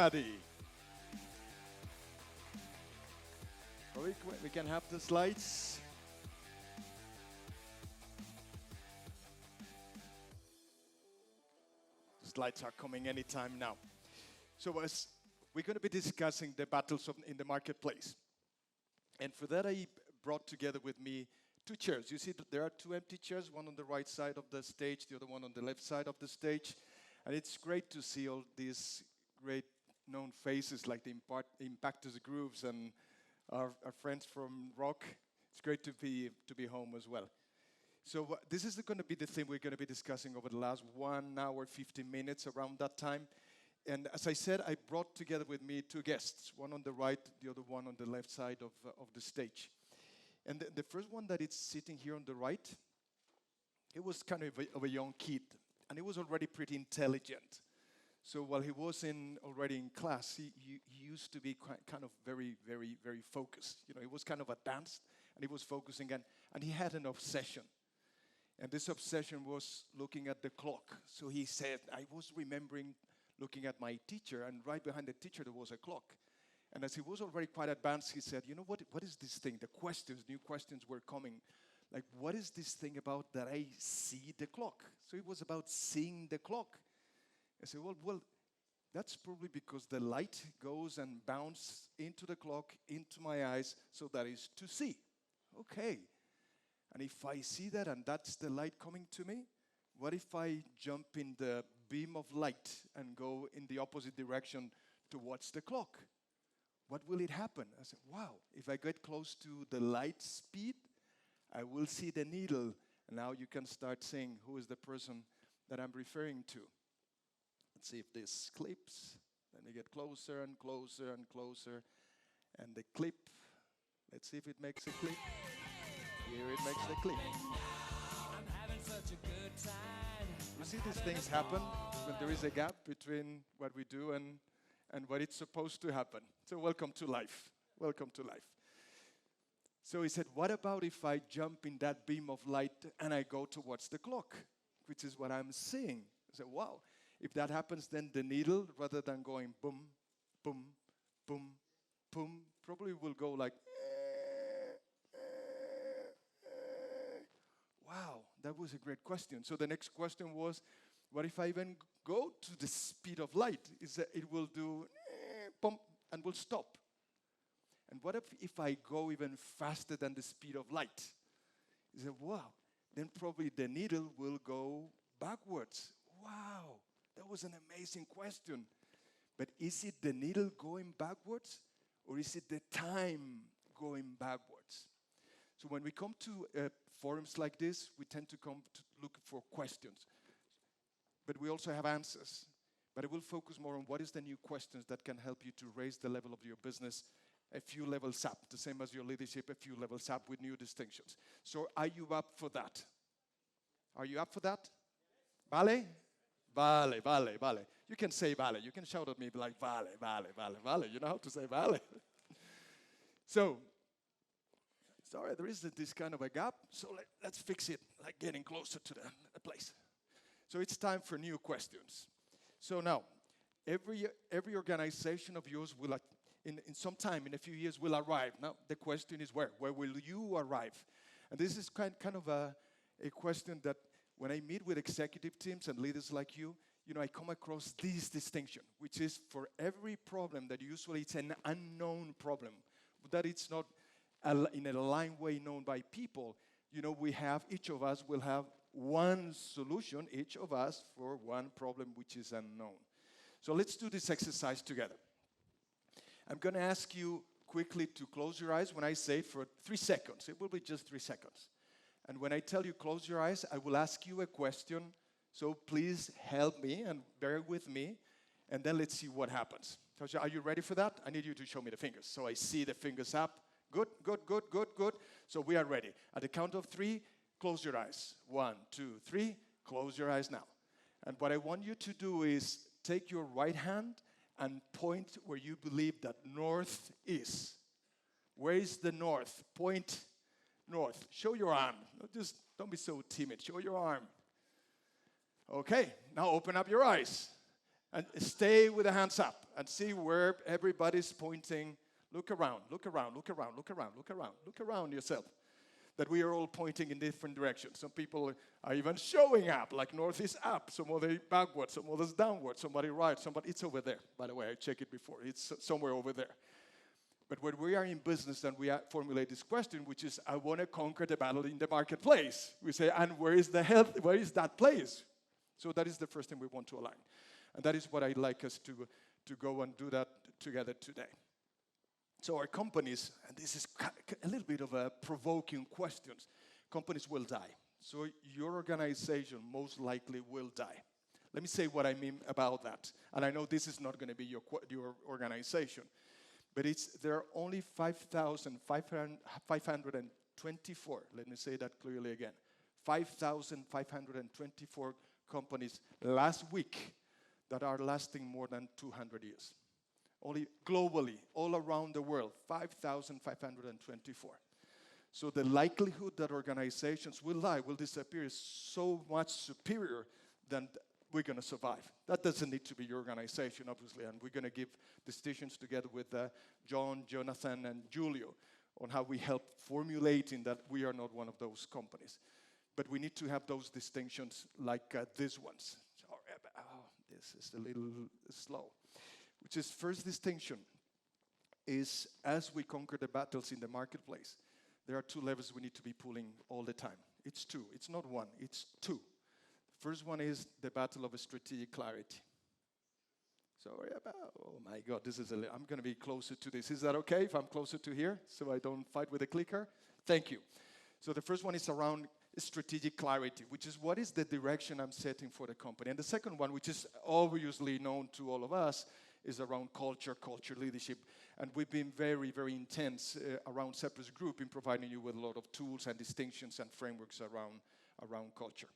Ready. We can have the slides. The slides are coming anytime now. So as we're going to be discussing the battles in the marketplace. And for that, I brought together with me two chairs. You see that there are two empty chairs, one on the right side of the stage, the other one on the left side of the stage. And it's great to see all these great known faces like the Impactors Grooves and our friends from Rock. It's great to be home as well. So this is going to be the thing we're going to be discussing over the last 1 hour, 15 minutes around that time. And as I said, I brought together with me two guests, one on the right, the other one on the left side of the stage. And the first one that is sitting here on the right, he was kind of a young kid, and he was already pretty intelligent. So while he was already in class, he used to be kind of very, very, very focused. You know, he was kind of advanced, and he was focusing, and he had an obsession. And this obsession was looking at the clock. So he said, I was remembering looking at my teacher, and right behind the teacher there was a clock. And as he was already quite advanced, he said, you know, what is this thing? The questions, new questions were coming. Like, what is this thing about that I see the clock? So it was about seeing the clock. I said, well, that's probably because the light goes and bounces into the clock, into my eyes, so that is to see. Okay. And if I see that and that's the light coming to me, what if I jump in the beam of light and go in the opposite direction towards the clock? What will it happen? I said, wow, if I get close to the light speed, I will see the needle. And now you can start saying who is the person that I'm referring to. Let's see if this clips. Then you get closer and closer and closer. And the clip, let's see if it makes a clip. Here it makes the clip. You see these things happen when there is a gap between what we do and what it's supposed to happen. So welcome to life. Welcome to life. So he said, what about if I jump in that beam of light and I go towards the clock, which is what I'm seeing. I said, wow. If that happens, then the needle, rather than going boom, boom, boom, boom, probably will go like, wow, that was a great question. So the next question was, what if I even go to the speed of light? Is that it will do boom and will stop. And what if I go even faster than the speed of light? He said, wow, then probably the needle will go backwards. Wow. That was an amazing question. But is it the needle going backwards, or is it the time going backwards? So when we come to forums like this, we tend to come to look for questions. But we also have answers. But I will focus more on what is the new questions that can help you to raise the level of your business a few levels up, the same as your leadership, a few levels up with new distinctions. So are you up for that? Are you up for that? Vale? Vale, vale, vale. You can say vale. You can shout at me like vale, vale, vale, vale. You know how to say vale. So, sorry, there is this kind of a gap. So let's fix it, like getting closer to the place. So it's time for new questions. So now, every organization of yours will, in some time, in a few years, will arrive. Now, the question is where? Where will you arrive? And this is kind of a question that when I meet with executive teams and leaders like you, I come across this distinction, which is for every problem that usually it's an unknown problem, that it's not in a line way known by people. Each of us will have one solution, each of us, for one problem which is unknown. So let's do this exercise together. I'm going to ask you quickly to close your eyes when I say for 3 seconds. It will be just 3 seconds. And when I tell you close your eyes, I will ask you a question. So please help me and bear with me. And then let's see what happens. So are you ready for that? I need you to show me the fingers. So I see the fingers up. Good, good, good, good, good. So we are ready. At the count of 3, close your eyes. 1, 2, 3. Close your eyes now. And what I want you to do is take your right hand and point where you believe that north is. Where is the north? Point north. Show your arm. Just don't be so timid. Show your arm. Okay, now open up your eyes. And stay with the hands up and see where everybody's pointing. Look around, look around, look around, look around, look around, look around yourself. That we are all pointing in different directions. Some people are even showing up, like north is up, some other backwards, some others downwards, somebody right, somebody, it's over there. By the way, I checked it before, it's somewhere over there. But when we are in business and we formulate this question, which is, I want to conquer the battle in the marketplace. We say, and where is the health, where is that place? So that is the first thing we want to align. And that is what I'd like us to go and do that together today. So our companies, and this is a little bit of a provoking question, companies will die. So your organization most likely will die. Let me say what I mean about that. And I know this is not going to be your organization, but there are only 5,524, let me say that clearly again, 5,524 companies last week that are lasting more than 200 years. Only globally, all around the world, 5,524. So the likelihood that organizations will die, will disappear, is so much superior than we're going to survive. That doesn't need to be your organization, obviously, and we're going to give decisions together with John, Jonathan, and Julio on how we help formulating that we are not one of those companies. But we need to have those distinctions like these ones. This is a little slow. Which is, first distinction is, as we conquer the battles in the marketplace, there are two levers we need to be pulling all the time. It's two. It's not one. It's two. The first one is the battle of strategic clarity. Sorry about, oh my God, I'm going to be closer to this. Is that okay if I'm closer to here so I don't fight with the clicker? Thank you. So the first one is around strategic clarity, which is what is the direction I'm setting for the company. And the second one, which is obviously known to all of us, is around culture leadership. And we've been very, very intense around Cypress Group in providing you with a lot of tools and distinctions and frameworks around culture.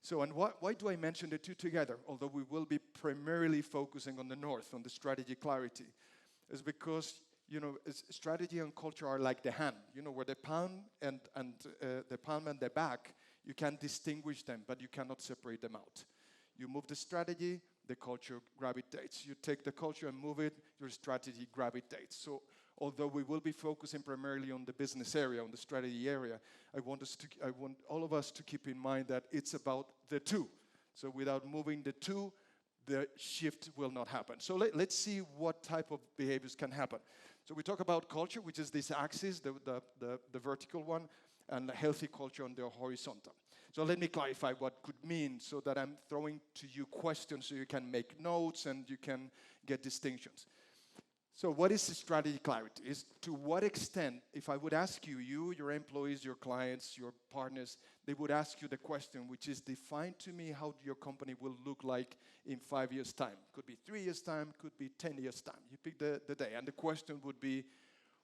So, and why do I mention the two together? Although we will be primarily focusing on the north, on the strategy clarity, is because, you know, strategy and culture are like the hand. You know, where the palm and the back, you can distinguish them, but you cannot separate them out. You move the strategy, the culture gravitates. You take the culture and move it, your strategy gravitates. So although we will be focusing primarily on the business area, on the strategy area, I want all of us to keep in mind that it's about the two. So without moving the two, the shift will not happen. So let's see what type of behaviors can happen. So we talk about culture, which is this axis, the vertical one, and healthy culture on the horizontal. So let me clarify what could mean so that I'm throwing to you questions so you can make notes and you can get distinctions. So what is the strategy clarity? Is to what extent, if I would ask you, your employees, your clients, your partners, they would ask you the question, which is define to me how your company will look like in 5 years' time. Could be 3 years' time, could be 10 years' time. You pick the day. And the question would be,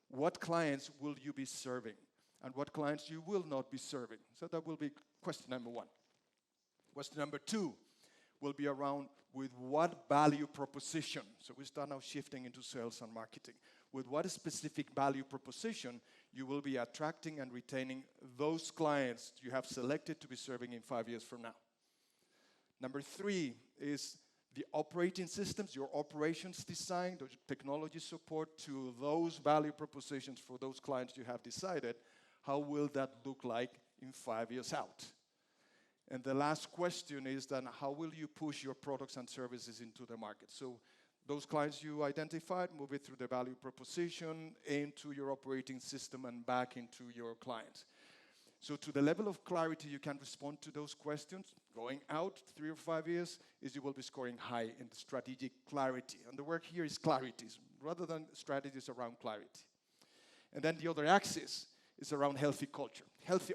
what clients will you be serving? And what clients you will not be serving? So that will be question number one. Question number two will be around with what value proposition. So we start now shifting into sales and marketing. With what specific value proposition you will be attracting and retaining those clients you have selected to be serving in 5 years from now. Number three is the operating systems, your operations design, the technology support to those value propositions for those clients you have decided. How will that look like in 5 years out? And the last question is then, how will you push your products and services into the market? So those clients you identified, move it through the value proposition, into your operating system, and back into your clients. So to the level of clarity you can respond to those questions, going out 3 or 5 years, is you will be scoring high in the strategic clarity. And the work here is clarity, rather than strategies around clarity. And then the other axis is around healthy culture.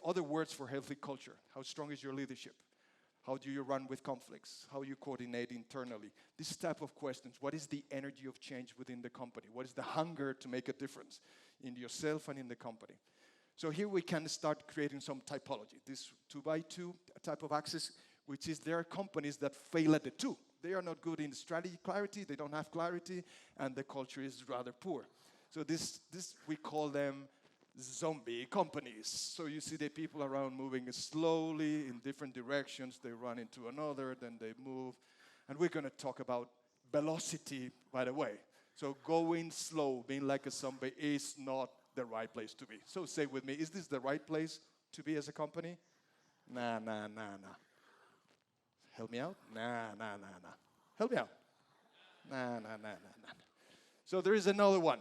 Other words for healthy culture. How strong is your leadership? How do you run with conflicts? How you coordinate internally? This type of questions. What is the energy of change within the company? What is the hunger to make a difference in yourself and in the company? So here we can start creating some typology. This 2x2 type of axis, which is there are companies that fail at the two. They are not good in strategy clarity, they don't have clarity, and the culture is rather poor. So this we call them zombie companies. So you see the people around moving slowly in different directions. They run into another, then they move. And we're going to talk about velocity right away. So going slow, being like a zombie, is not the right place to be. So say with me, is this the right place to be as a company? Nah. Help me out? Nah. Help me out. Nah. So there is another one,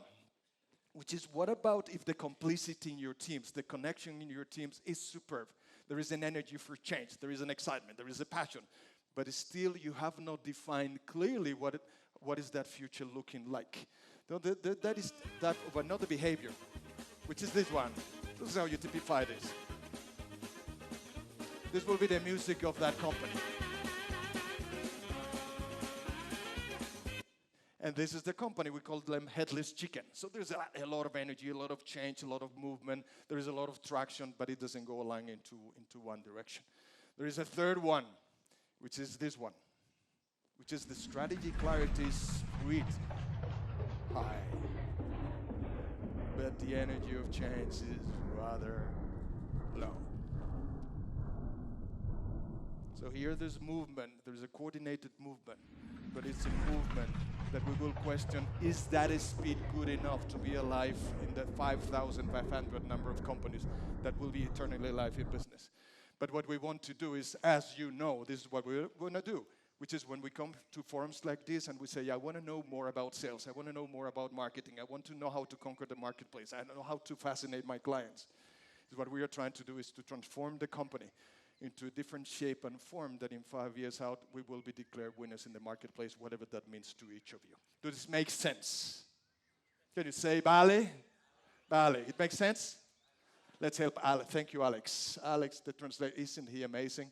which is, what about if the complicity in your teams, the connection in your teams is superb? There is an energy for change, there is an excitement, there is a passion, but still you have not defined clearly what is that future looking like. That is that of another behavior, which is this one. This is how you typify this. This will be the music of that company. And this is the company, we call them Headless Chicken. So there's a lot of energy, a lot of change, a lot of movement. There is a lot of traction, but it doesn't go along into one direction. There is a third one, which is this one, which is the strategy clarity is sweet, high. But the energy of change is rather low. So here there's movement, there's a coordinated movement, but it's a movement that we will question, is that a speed good enough to be alive in the 5,500 number of companies that will be eternally alive in business? But what we want to do is, as you know, this is what we're going to do, which is when we come to forums like this and we say, I want to know more about sales, I want to know more about marketing, I want to know how to conquer the marketplace, I know how to fascinate my clients. What we are trying to do is to transform the company into a different shape and form that in 5 years out, we will be declared winners in the marketplace, whatever that means to each of you. Does this make sense? Can you say Bali? Bali. It makes sense? Let's help Alex. Thank you, Alex. Alex, the translator, isn't he amazing?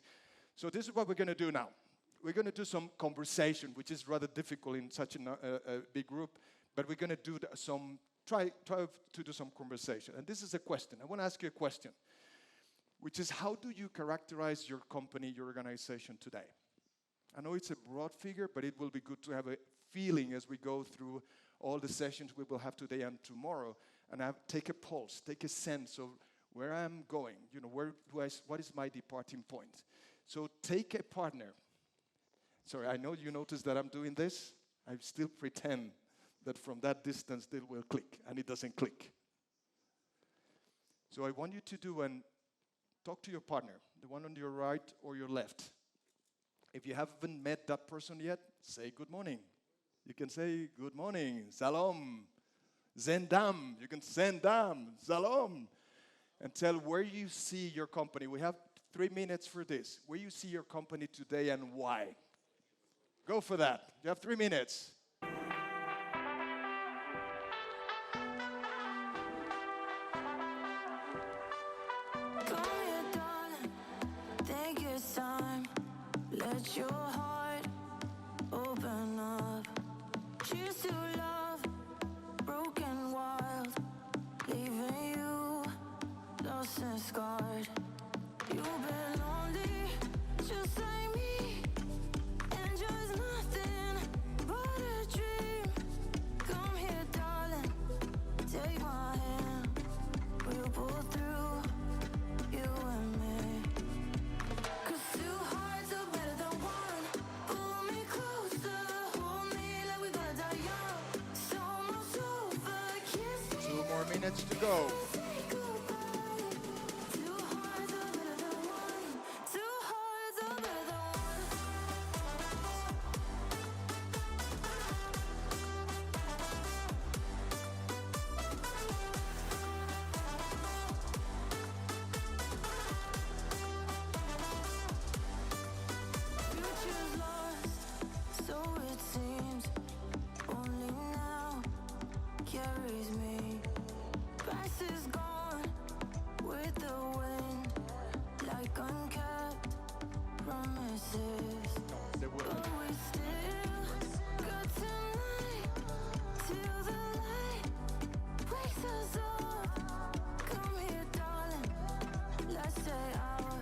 So this is what we're going to do now. We're going to do some conversation, which is rather difficult in such a big group, but we're going to do try to do some conversation. And this is a question. I want to ask you a question, which is, how do you characterize your company, your organization today? I know it's a broad figure, but it will be good to have a feeling as we go through all the sessions we will have today and tomorrow, and take a pulse, take a sense of where I'm going, what is my departing point? So take a partner. Sorry, I know you noticed that I'm doing this. I still pretend that from that distance it will click, and it doesn't click. So I want you to do and talk to your partner, the one on your right or your left. If you haven't met that person yet, say good morning. You can say good morning, salom, zendam. You can zendam, salom. And tell where you see your company. We have 3 minutes for this. Where you see your company today and why. Go for that. You have 3 minutes. Let your heart open up. Cheers to love, broken wild, leaving you lost and scarred. You've been lonely, just like me, and just nothing but a dream. Come here, darling, take my hand. We'll pull through, you and me. 'Cause two hearts are better than one. Pull me closer, hold me like we're gonna die young. It's almost over, kiss me. 2 more minutes to go. Say goodbye. Two hearts are better than one. Two hearts are better than one. Future's lost, so it seems. Only now carries me. Past is gone with the wind, like unkept promises. They will. But we still got tonight till the light wakes us up. Come here, darling, let's stay out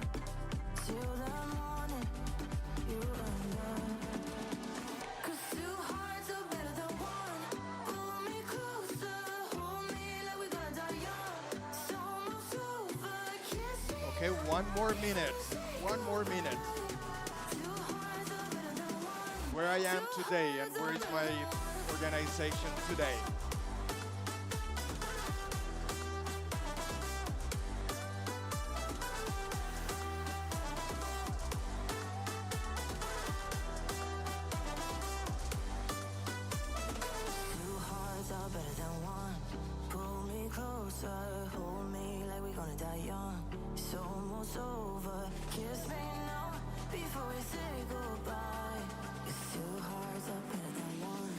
till the morning, you and I. 'Cause two hearts are better than one. Pull me closer, hold me like we're gonna die young. It's almost over, kiss me. Okay, 1 more minute. 1 more minute. Two hearts are better than one. where I am today and where is my organization today. Two hearts are better than one. Pull me closer, hold me like we're gonna die young. It's almost over. Kiss me now before we say goodbye. It's two hearts are better than one.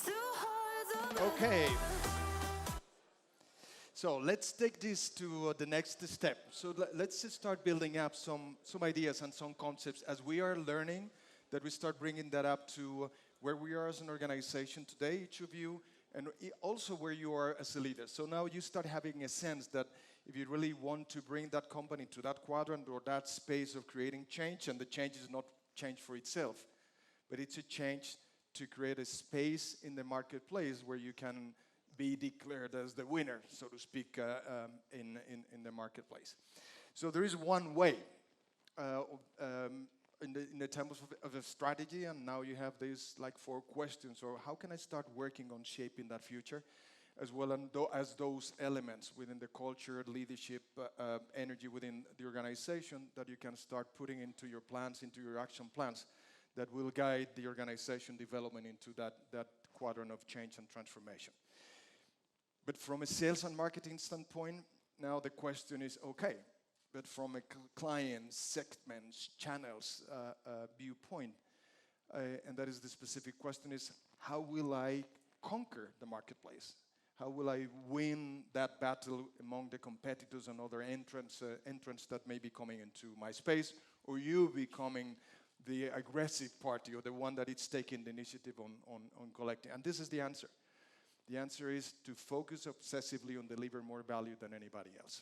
Two hearts are better. Okay. So let's take this to the next step. So let's just start building up some ideas and some concepts as we are learning, that we start bringing that up to where we are as an organization today, each of you, and also where you are as a leader. So now you start having a sense that if you really want to bring that company to that quadrant or that space of creating change, and the change is not change for itself, but it's a change to create a space in the marketplace where you can be declared as the winner, so to speak, in the marketplace. So there is one way in the terms of a strategy, and now you have these like 4 questions, or how can I start working on shaping that future, as well as those elements within the culture, leadership, energy within the organization that you can start putting into your plans, into your action plans, that will guide the organization development into that quadrant of change and transformation. But from a sales and marketing standpoint, now the question is, okay, but from a client, segments, channels viewpoint, and that is the specific question is, how will I conquer the marketplace? How will I win that battle among the competitors and other entrants that may be coming into my space, or you becoming the aggressive party or the one that is taking the initiative on collecting? And this is the answer. The answer is to focus obsessively on delivering more value than anybody else.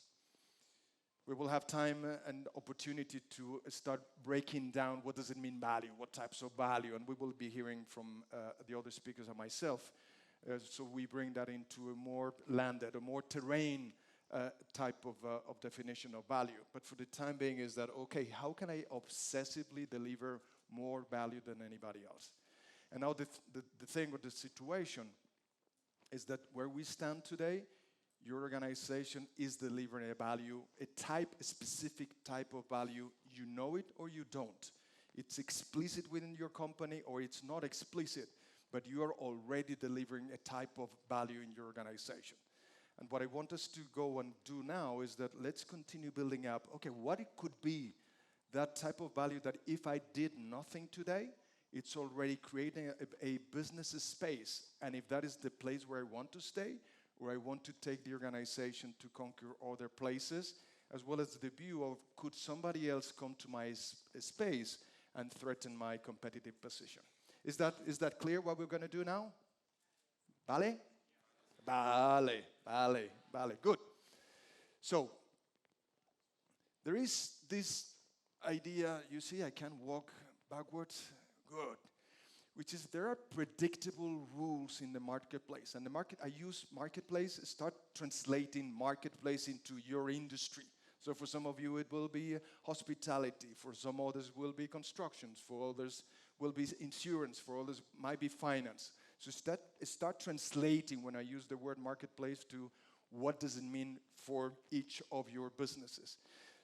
We will have time and opportunity to start breaking down what does it mean value, what types of value, and we will be hearing from the other speakers and myself. So we bring that into a more landed, a more terrain type of definition of value. But for the time being is that, okay, how can I obsessively deliver more value than anybody else? And now the thing with the situation is that where we stand today, your organization is delivering a value, a specific type of value. You know it or you don't. It's explicit within your company or it's not explicit, but you are already delivering a type of value in your organization. And what I want us to go and do now is that let's continue building up, okay, what it could be, that type of value that if I did nothing today, it's already creating a business space. And if that is the place where I want to stay, or I want to take the organization to conquer other places, as well as the view of could somebody else come to my space and threaten my competitive position. Is that clear what we're going to do now? Vale? Vale. Good. So, there is this idea, you see, I can walk backwards. Good. Which is there are predictable rules in the marketplace. And I use marketplace, start translating marketplace into your industry. So for some of you it will be hospitality, for some others will be constructions, for others will be insurance, for others might be finance. So start translating when I use the word marketplace to what does it mean for each of your businesses.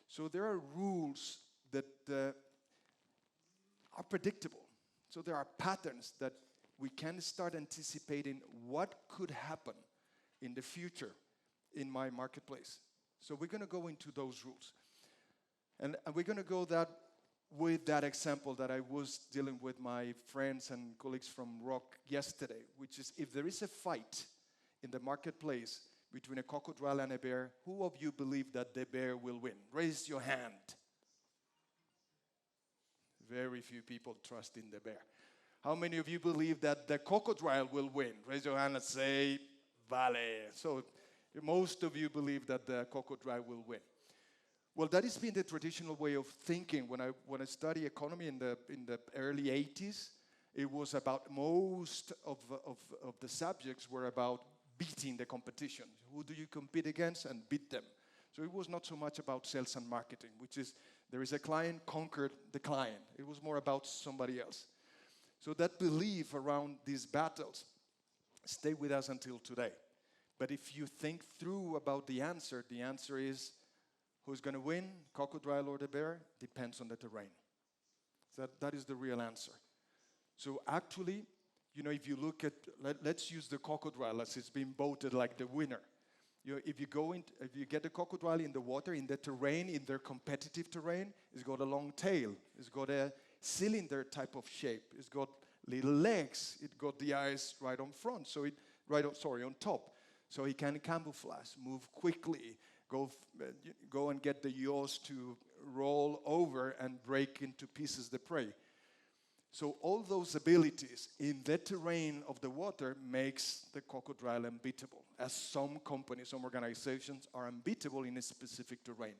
So there are rules that are predictable. So there are patterns that we can start anticipating what could happen in the future in my marketplace. So we're going to go into those rules. And we're going to go with that example that I was dealing with my friends and colleagues from Rock yesterday, which is if there is a fight in the marketplace between a crocodile and a bear, who of you believe that the bear will win? Raise your hand. Very few people trust in the bear. How many of you believe that the crocodile will win? Raise your hand and say, vale. So most of you believe that the crocodile will win. Well, that has been the traditional way of thinking. When I studied economy in the early 80s, it was about most of the subjects were about beating the competition. Who do you compete against and beat them? So it was not so much about sales and marketing, which is there is a client, conquer the client. It was more about somebody else. So that belief around these battles stay with us until today. But if you think through about the answer is who's going to win, crocodile or the bear? Depends on the terrain. So that is the real answer. So actually, you know, if you look at, let's use the crocodile as it's been voted like the winner. You know, if you get the crocodile in the water, in the terrain, in their competitive terrain, it's got a long tail, it's got a cylinder type of shape, it's got little legs, it got the eyes right on front, so on top. So he can camouflage, move quickly, go and get the yaws to roll over and break into pieces the prey. So all those abilities in the terrain of the water makes the crocodile unbeatable, as some companies, some organizations are unbeatable in a specific terrain.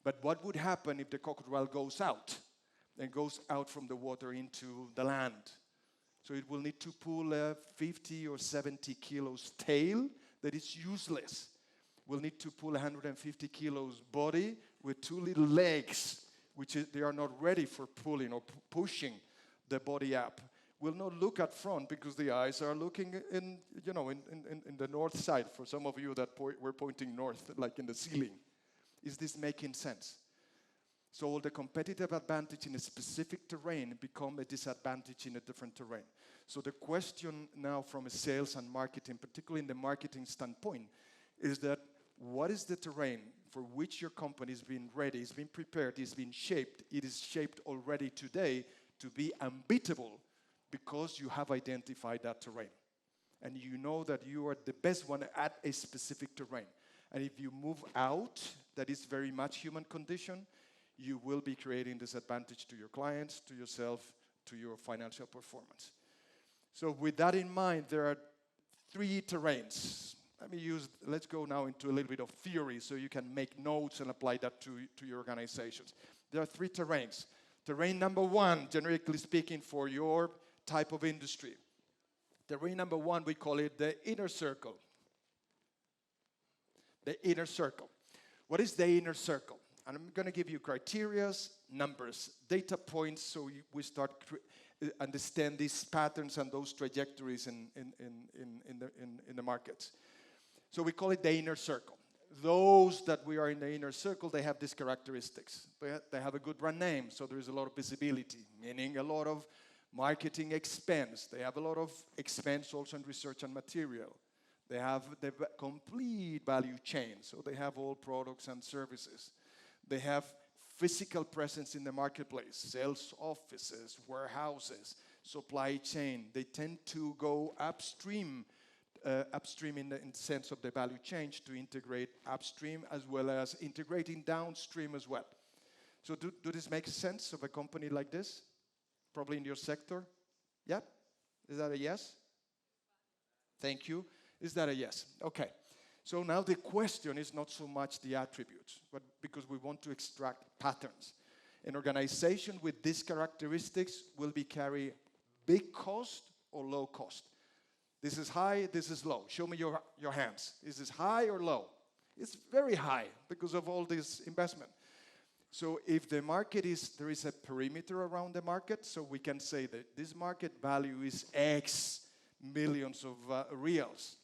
But what would happen if the crocodile goes out from the water into the land? So it will need to pull a 50 or 70 kilos tail that is useless. Will need to pull 150 kilos body with two little legs, they are not ready for pulling or pushing the body up. Will not look at front because the eyes are looking in the north side. For some of you that were pointing north, like in the ceiling. Is this making sense? So the competitive advantage in a specific terrain become a disadvantage in a different terrain. So the question now from a sales and marketing, particularly in the marketing standpoint, is that what is the terrain for which your company has been ready, has been prepared, has been shaped, it is shaped already today to be unbeatable because you have identified that terrain. And you know that you are the best one at a specific terrain. And if you move out, that is very much human condition, you will be creating disadvantage to your clients, to yourself, to your financial performance. So with that in mind, there are 3 terrains. Let's go now into a little bit of theory so you can make notes and apply that to your organizations. There are 3 terrains. Terrain number 1, generically speaking, for your type of industry. Terrain number 1, we call it the inner circle. The inner circle. What is the inner circle? And I'm going to give you criteria, numbers, data points, so we start understand these patterns and those trajectories in the markets. So we call it the inner circle. Those that we are in the inner circle, they have these characteristics. They have a good brand name, so there is a lot of visibility, meaning a lot of marketing expense. They have a lot of expense also in research and material. They have the complete value chain, so they have all products and services. They have physical presence in the marketplace, sales offices, warehouses, supply chain. They tend to go upstream in the sense of the value chain to integrate upstream as well as integrating downstream as well. So do this make sense of a company like this? Probably in your sector? Yeah? Is that a yes? Thank you. Is that a yes? Okay. So now the question is not so much the attributes, but because we want to extract patterns. An organization with these characteristics will be carry big cost or low cost. This is high, this is low. Show me your hands. Is this high or low? It's very high because of all this investment. So if the market there is a perimeter around the market, so we can say that this market value is X millions of reals.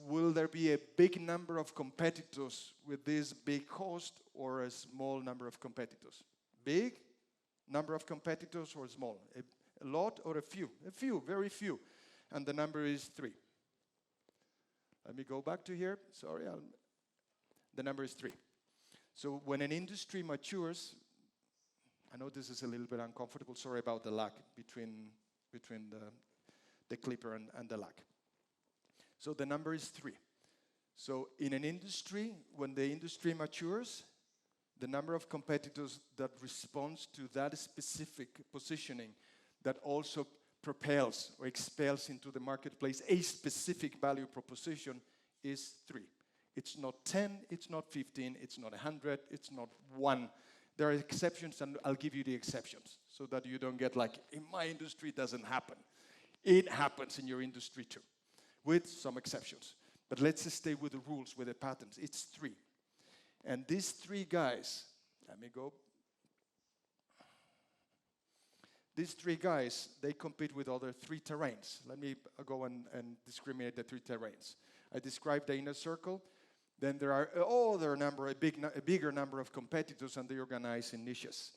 Will there be a big number of competitors with this big cost or a small number of competitors? Big number of competitors or small? A lot or a few? A few, very few. And the number is 3. Let me go back to here. Sorry, the number is 3. So when an industry matures, I know this is a little bit uncomfortable. Sorry about the lag between the clipper and the lag. So the number is 3. So in an industry, when the industry matures, the number of competitors that responds to that specific positioning that also propels or expels into the marketplace a specific value proposition is 3. It's not 10, it's not 15, it's not 100, it's not 1. There are exceptions, and I'll give you the exceptions so that you don't get like, in my industry it doesn't happen. It happens in your industry too, with some exceptions. But let's just stay with the rules, with the patterns. It's 3. And these 3 guys, let me go. These three guys, they compete with other three terrains. Let me go and discriminate the three terrains. I described the inner circle. Then there are a bigger number of competitors, and they organize in niches.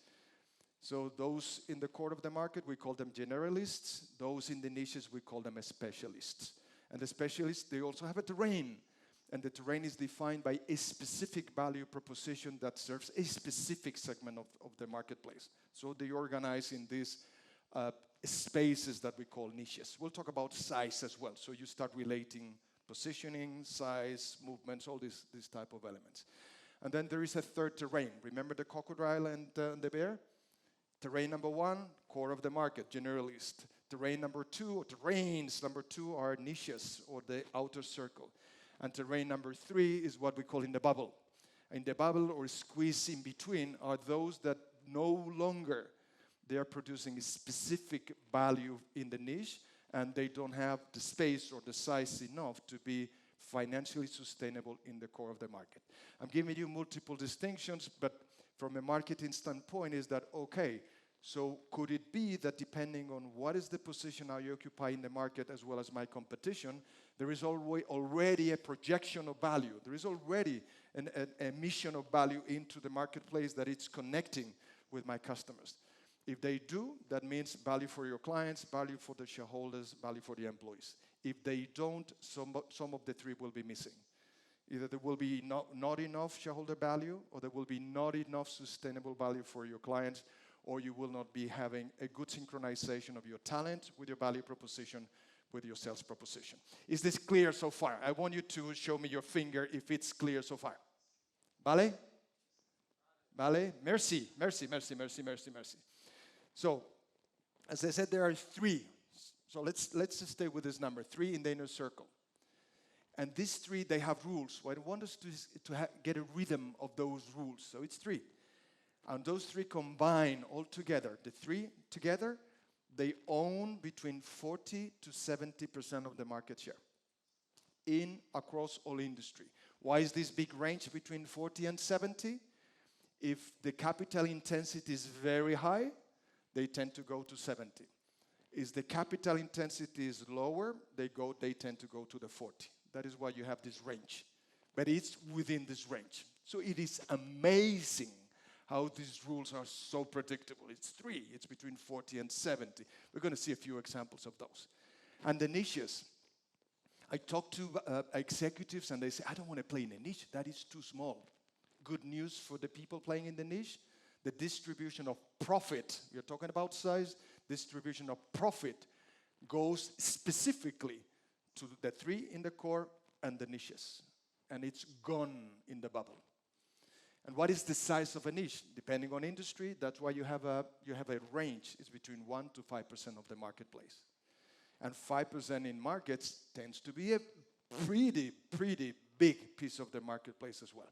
So those in the core of the market, we call them generalists. Those in the niches, we call them specialists. And the specialists, they also have a terrain. And the terrain is defined by a specific value proposition that serves a specific segment of the marketplace. So they organize in these spaces that we call niches. We'll talk about size as well. So you start relating positioning, size, movements, all these type of elements. And then there is a third terrain. Remember the crocodile and the bear? Terrain number one, core of the market, generalist. Terrain number two, or terrains number two are niches, or the outer circle. And terrain number three is what we call in the bubble. In the bubble, or squeeze in between, are those that no longer they are producing a specific value in the niche, and they don't have the space or the size enough to be financially sustainable in the core of the market. I'm giving you multiple distinctions, but from a marketing standpoint is that, okay, so could it be that depending on what is the position I occupy in the market as well as my competition, there is already a projection of value. There is already an emission of value into the marketplace that it's connecting with my customers. If they do, that means value for your clients, value for the shareholders, value for the employees. If they don't, some of the three will be missing. Either there will be not enough shareholder value, or there will be not enough sustainable value for your clients, or you will not be having a good synchronization of your talent with your value proposition, with your sales proposition. Is this clear so far? I want you to show me your finger if it's clear so far. Vale? Vale? Merci, merci, merci, merci, merci, merci. So, as I said, there are three. So let's just stay with this number, three in the inner circle. And these three, they have rules. What I want us to get a rhythm of those rules. So it's three. And those three combine all together. The three together, they own between 40 to 70% of the market share across all industry. Why is this big range between 40 and 70? If the capital intensity is very high, they tend to go to 70. If the capital intensity is lower, they tend to go to the 40. That is why you have this range. But it's within this range. So it is amazing how these rules are so predictable. It's three. It's between 40 and 70. We're going to see a few examples of those. And the niches. I talk to executives and they say, I don't want to play in a niche. That is too small. Good news for the people playing in the niche. The distribution of profit, we're talking about size, distribution of profit goes specifically to the three in the core and the niches. And it's gone in the bubble. And what is the size of a niche? Depending on industry, that's why you have a range. It's between 1 to 5% of the marketplace. And 5% in markets tends to be a pretty big piece of the marketplace as well.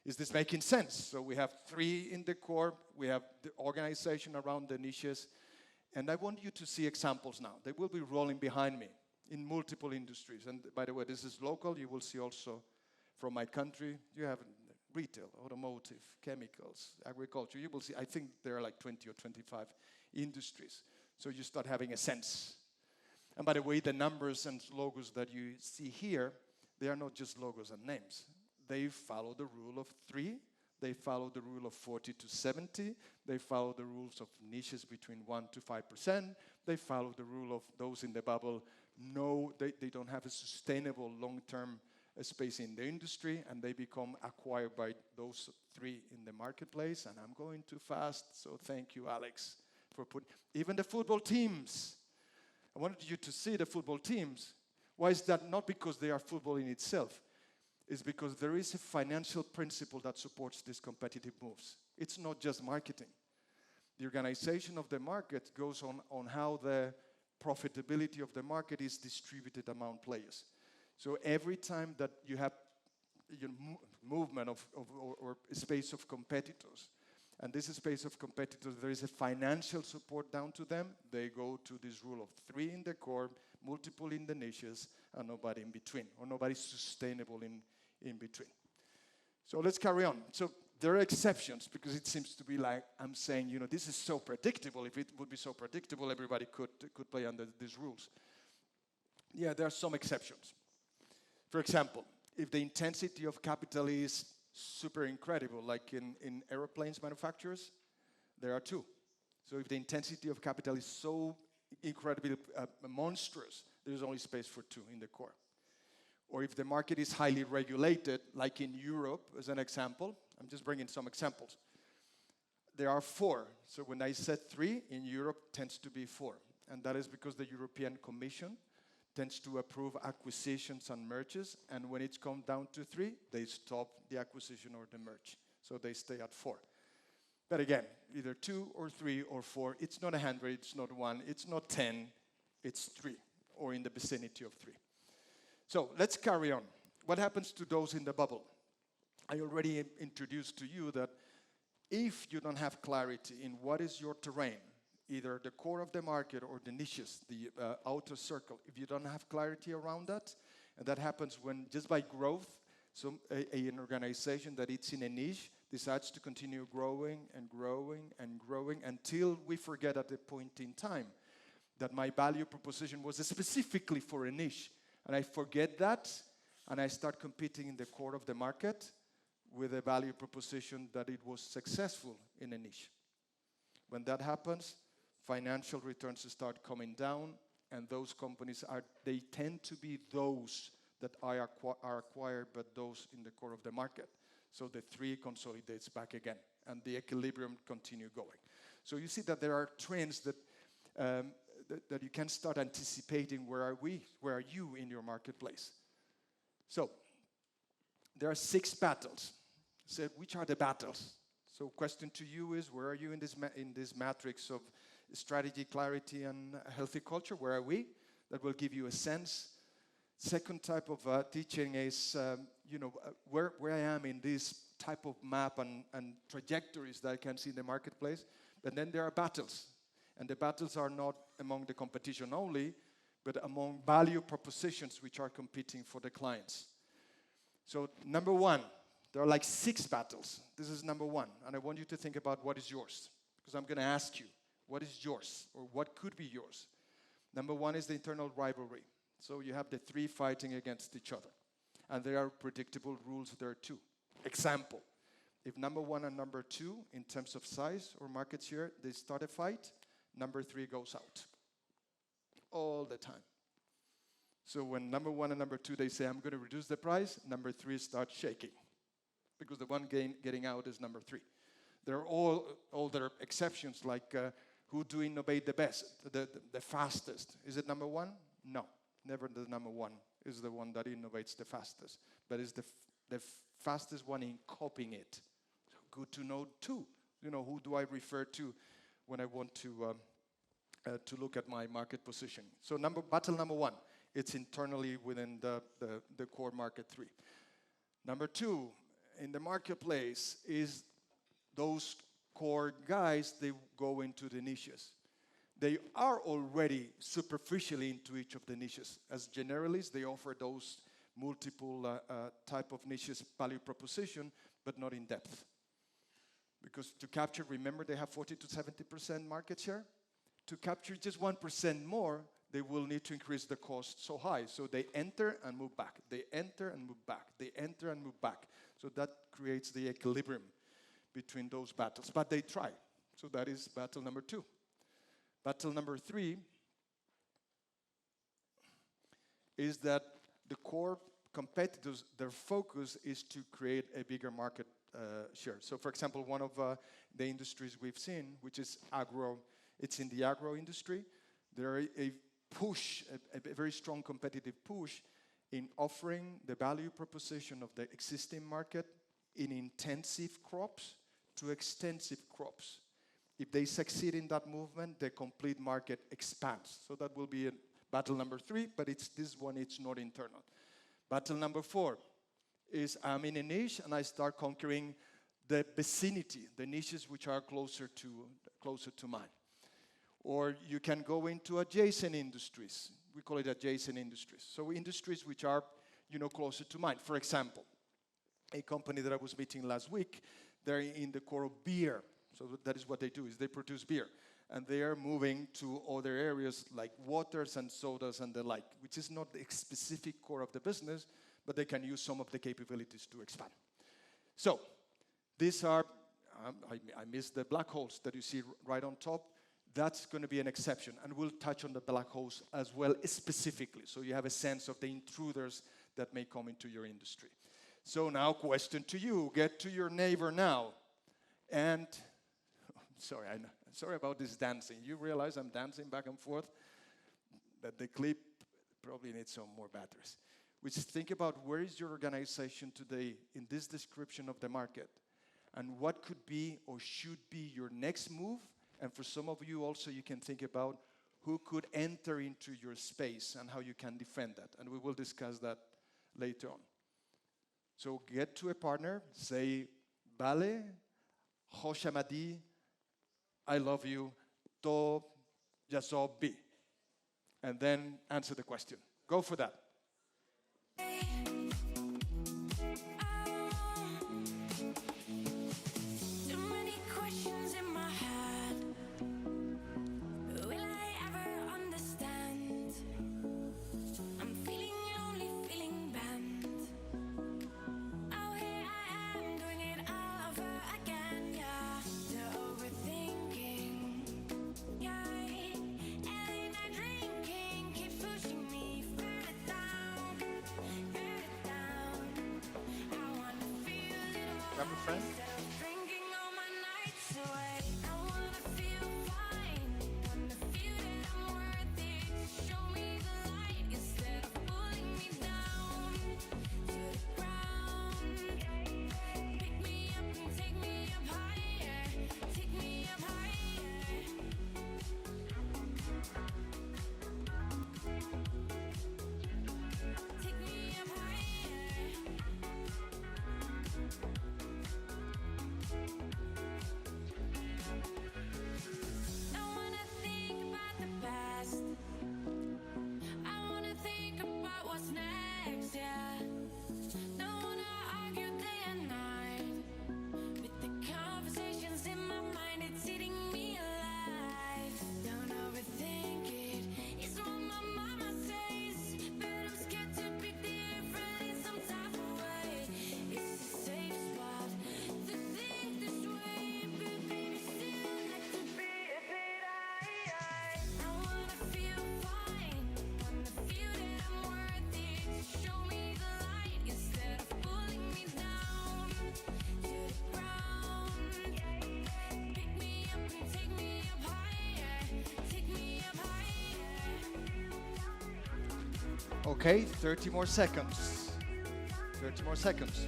Is this making sense? So we have three in the core, we have the organization around the niches, and I want you to see examples now. They will be rolling behind me in multiple industries. And by the way, this is local. You will see also from my country, you have retail, automotive, chemicals, agriculture. You will see, I think there are like 20 or 25 industries. So you start having a sense. And by the way, the numbers and logos that you see here, they are not just logos and names. They follow the rule of three. They follow the rule of 40 to 70. They follow the rules of niches between 1 to 5%. They follow the rule of those in the bubble. No, they don't have a sustainable long-term space in the industry, and they become acquired by those three in the marketplace. And I'm going too fast, so thank you, Alex, for putting... Even the football teams. I wanted you to see the football teams. Why is that? Not because they are football in itself. It's because there is a financial principle that supports these competitive moves. It's not just marketing. The organization of the market goes on how the profitability of the market is distributed among players. So every time that you have movement or space of competitors, and this space of competitors, there is a financial support down to them, they go to this rule of three in the core, multiple in the niches, and nobody in between, or nobody sustainable in between. So let's carry on. So there are exceptions, because it seems to be like I'm saying, this is so predictable. If it would be so predictable, everybody could play under these rules. Yeah, there are some exceptions. For example, if the intensity of capital is super incredible, like in aeroplanes manufacturers, there are two. So if the intensity of capital is so incredibly monstrous, there's only space for two in the core. Or if the market is highly regulated, like in Europe, as an example, I'm just bringing some examples. There are four. So when I said three, in Europe tends to be four. And that is because the European Commission tends to approve acquisitions and mergers. And when it's come down to three, they stop the acquisition or the merge. So they stay at four. But again, either 2 or 3 or 4. It's not 100, it's not 1, it's not 10, it's 3, or in the vicinity of 3. So let's carry on. What happens to those in the bubble? I already introduced to you that if you don't have clarity in what is your terrain, either the core of the market or the niches, the outer circle, if you don't have clarity around that, and that happens when just by growth, so an organization that it's in a niche decides to continue growing and growing and growing until we forget at a point in time that my value proposition was specifically for a niche. And I forget that, and I start competing in the core of the market with a value proposition that it was successful in a niche. When that happens, financial returns start coming down, and those companies they tend to be those that are acquired, but those in the core of the market. So the three consolidates back again, and the equilibrium continue going. So you see that there are trends that that you can start anticipating. Where are we? Where are you in your marketplace? So there are 6 battles. So which are the battles? So question to you is, where are you in this matrix of strategy, clarity, and healthy culture? Where are we? That will give you a sense. Second type of teaching is, where I am in this type of map and trajectories that I can see in the marketplace. But then there are battles. And the battles are not among the competition only, but among value propositions which are competing for the clients. So number 1, there are like 6 battles. This is number 1. And I want you to think about what is yours. Because I'm going to ask you, what is yours? Or what could be yours? Number 1 is the internal rivalry. So you have the 3 fighting against each other. And there are predictable rules there too. Example, if number 1 and number 2, in terms of size or market share, they start a fight, number 3 goes out. All the time. So when number 1 and number 2, they say, I'm going to reduce the price, number 3 starts shaking. Because the one getting out is number 3. There are all there are exceptions, like who do innovate the best, the fastest. Is it number 1? No. Never the number 1 is the one that innovates the fastest, but is the fastest one in copying it. So good to know too. Who do I refer to when I want to look at my market position? So battle number 1, it's internally within the core market 3. Number 2, in the marketplace is those core guys, they go into the niches. They are already superficially into each of the niches. As generalists, they offer those multiple type of niches value proposition, but not in depth. Because to capture, remember, they have 40 to 70% market share. To capture just 1% more, they will need to increase the cost so high. So they enter and move back. They enter and move back. They enter and move back. So that creates the equilibrium between those battles. But they try. So that is battle number 2. Battle number 3 is that the core competitors, their focus is to create a bigger market share. So for example, one of the industries we've seen, which is agro, it's in the agro industry. There is a push, a very strong competitive push in offering the value proposition of the existing market in intensive crops to extensive crops. If they succeed in that movement, the complete market expands. So that will be battle number 3, but this one, it's not internal. Battle number 4 is I'm in a niche and I start conquering the vicinity, the niches which are closer to mine. Or you can go into adjacent industries. We call it adjacent industries. So industries which are, closer to mine. For example, a company that I was meeting last week, they're in the core of beer. So that is what they do, is they produce beer. And they are moving to other areas like waters and sodas and the like, which is not the specific core of the business, but they can use some of the capabilities to expand. So these are, I missed the black holes that you see right on top. That's going to be an exception, and we'll touch on the black holes as well specifically, so you have a sense of the intruders that may come into your industry. So now, question to you. Get to your neighbor now, and sorry about this dancing. You realize I'm dancing back and forth? That the clip probably needs some more batteries. Which think about, where is your organization today in this description of the market, and what could be or should be your next move? And for some of you also, you can think about who could enter into your space and how you can defend that. And we will discuss that later on. So get to a partner, say, Bale, Hoshamadi, I love you, To Jasobi. And then answer the question. Go for that. Grab a friend. Okay, 30 more seconds. 30 more seconds.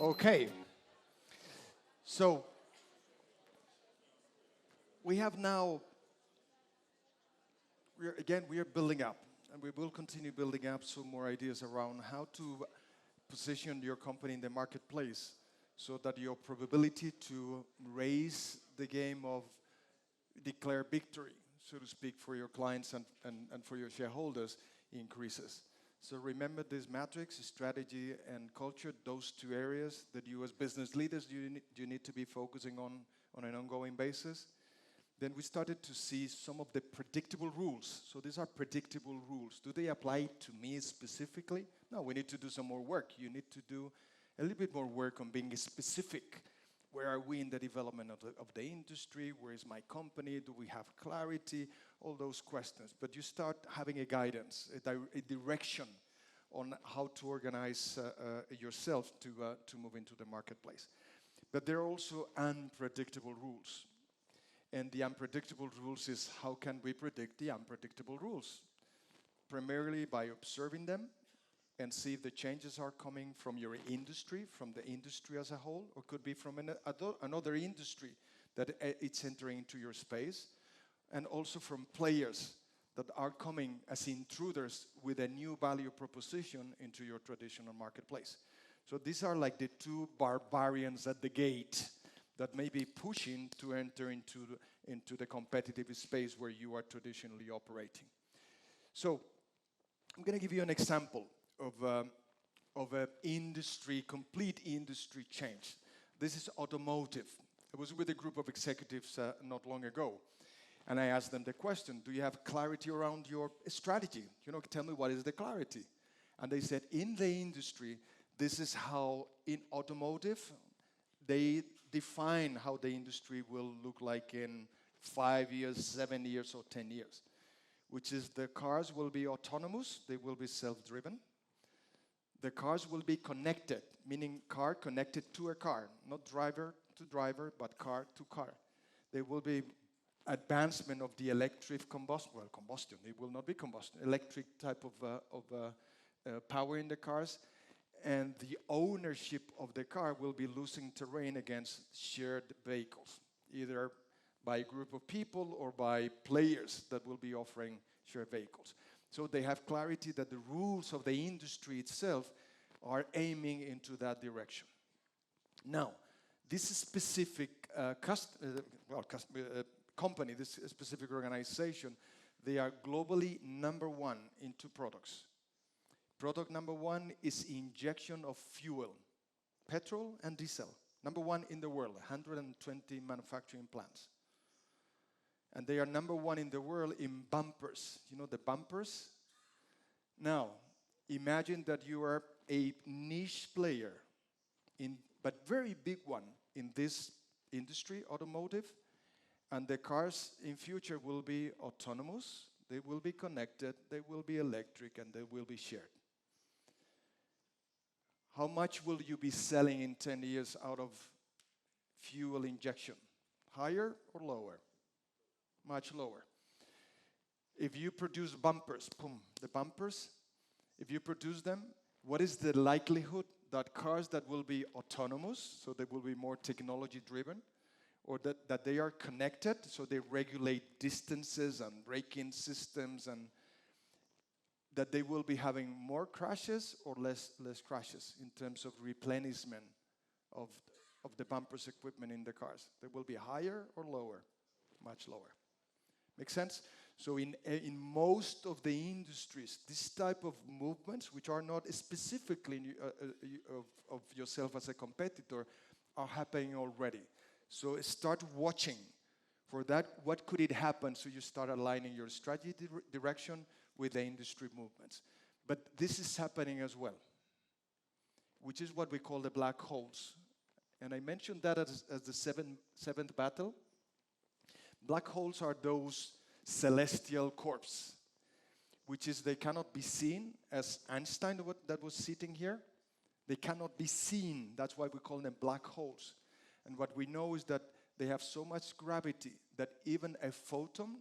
Okay, so we have now, we are building up, and we will continue building up some more ideas around how to position your company in the marketplace so that your probability to raise the game of declare victory, so to speak, for your clients and for your shareholders increases. So remember this matrix, strategy and culture, those two areas that you as business leaders, you need to be focusing on an ongoing basis. Then we started to see some of the predictable rules. So these are predictable rules. Do they apply to me specifically? No, we need to do some more work. You need to do a little bit more work on being specific. Where are we in the development of the industry? Where is my company? Do we have clarity? All those questions. But you start having a guidance, a direction. on how to organize yourself to move into the marketplace. But there are also unpredictable rules. And the unpredictable rules is how can we predict the unpredictable rules? Primarily by observing them and see if the changes are coming from your industry, from the industry as a whole, or could be from another industry that it's entering into your space, and also from players that are coming as intruders with a new value proposition into your traditional marketplace. So these are like the two barbarians at the gate that may be pushing to enter into the competitive space where you are traditionally operating. So I'm going to give you an example of a complete industry change. This is automotive. I was with a group of executives not long ago, and I asked them the question, do you have clarity around your strategy? Tell me what is the clarity? And they said, in the industry, this is how in automotive, they define how the industry will look like in 5 years, 7 years, or 10 years, which is the cars will be autonomous, they will be self-driven. The cars will be connected, meaning car connected to a car, not driver to driver, but car to car. There will be advancement of the electric combustion. It will not be combustion, electric type of power in the cars. And the ownership of the car will be losing terrain against shared vehicles, either by a group of people or by players that will be offering shared vehicles. So they have clarity that the rules of the industry itself are aiming into that direction. Now, this specific company, this specific organization, they are globally number one in two products. Product number one is injection of fuel, petrol and diesel. Number one in the world, 120 manufacturing plants. And they are number one in the world in bumpers. You know the bumpers? Now, imagine that you are a niche player, but very big one in this industry, automotive, and the cars in future will be autonomous, they will be connected, they will be electric, and they will be shared. How much will you be selling in 10 years out of fuel injection? Higher or lower? Much lower. If you produce bumpers, the bumpers, if you produce them, what is the likelihood that cars that will be autonomous, so they will be more technology driven, or that they are connected, so they regulate distances and braking systems, and that they will be having more crashes or less crashes in terms of replenishment of the bumpers equipment in the cars? They will be higher or lower? Much lower. Make sense? So in most of the industries, this type of movements, which are not specifically of yourself as a competitor, are happening already. So start watching for that. What could it happen? So you start aligning your strategy direction with the industry movements. But this is happening as well, which is what we call the black holes. And I mentioned that as the seventh battle. Black holes are those celestial corpses, which is they cannot be seen, as Einstein that was sitting here. They cannot be seen. That's why we call them black holes. And what we know is that they have so much gravity that even a photon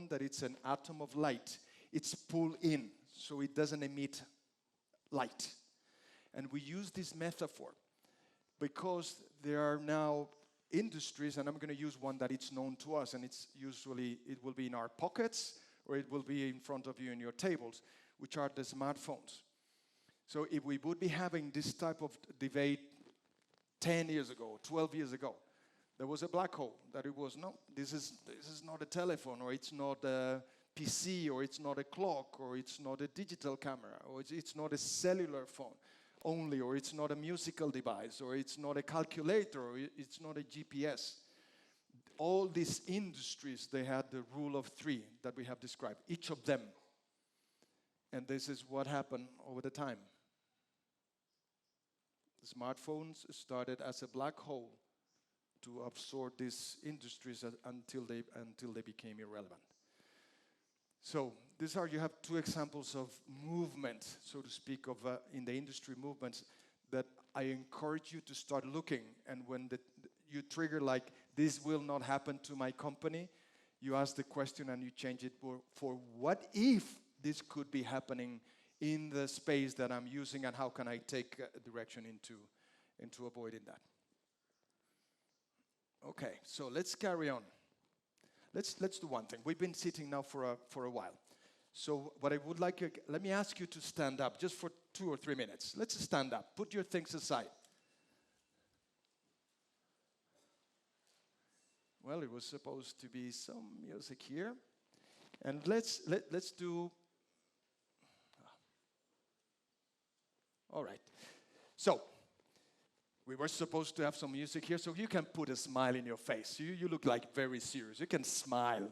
that it's an atom of light, it's pulled in, so it doesn't emit light. And we use this metaphor because there are now industries, and I'm going to use one that it's known to us, and it's usually, it will be in our pockets, or it will be in front of you in your tables, which are the smartphones. So if we would be having this type of debate 10 years ago, 12 years ago, there was a black hole, that it was, no, this is not a telephone, or it's not a PC, or it's not a clock, or it's not a digital camera, or it's not a cellular phone only, or it's not a musical device, or it's not a calculator, or it's not a GPS. All these industries, they had the rule of three that we have described, each of them. And this is what happened over the time. The smartphones started as a black hole to absorb these industries until they became irrelevant. So you have two examples of movement, so to speak, of in the industry movements that I encourage you to start looking. And when you trigger like, this will not happen to my company, you ask the question and you change it for what if this could be happening in the space that I'm using, and how can I take direction into avoiding that. Okay, so let's carry on. Let's do one thing. We've been sitting now for a while. So what I would like, let me ask you to stand up just for 2 or 3 minutes. Let's stand up. Put your things aside. Well, it was supposed to be some music here. And let's do... All right. So, we were supposed to have some music here, so you can put a smile in your face. You look like very serious. You can smile.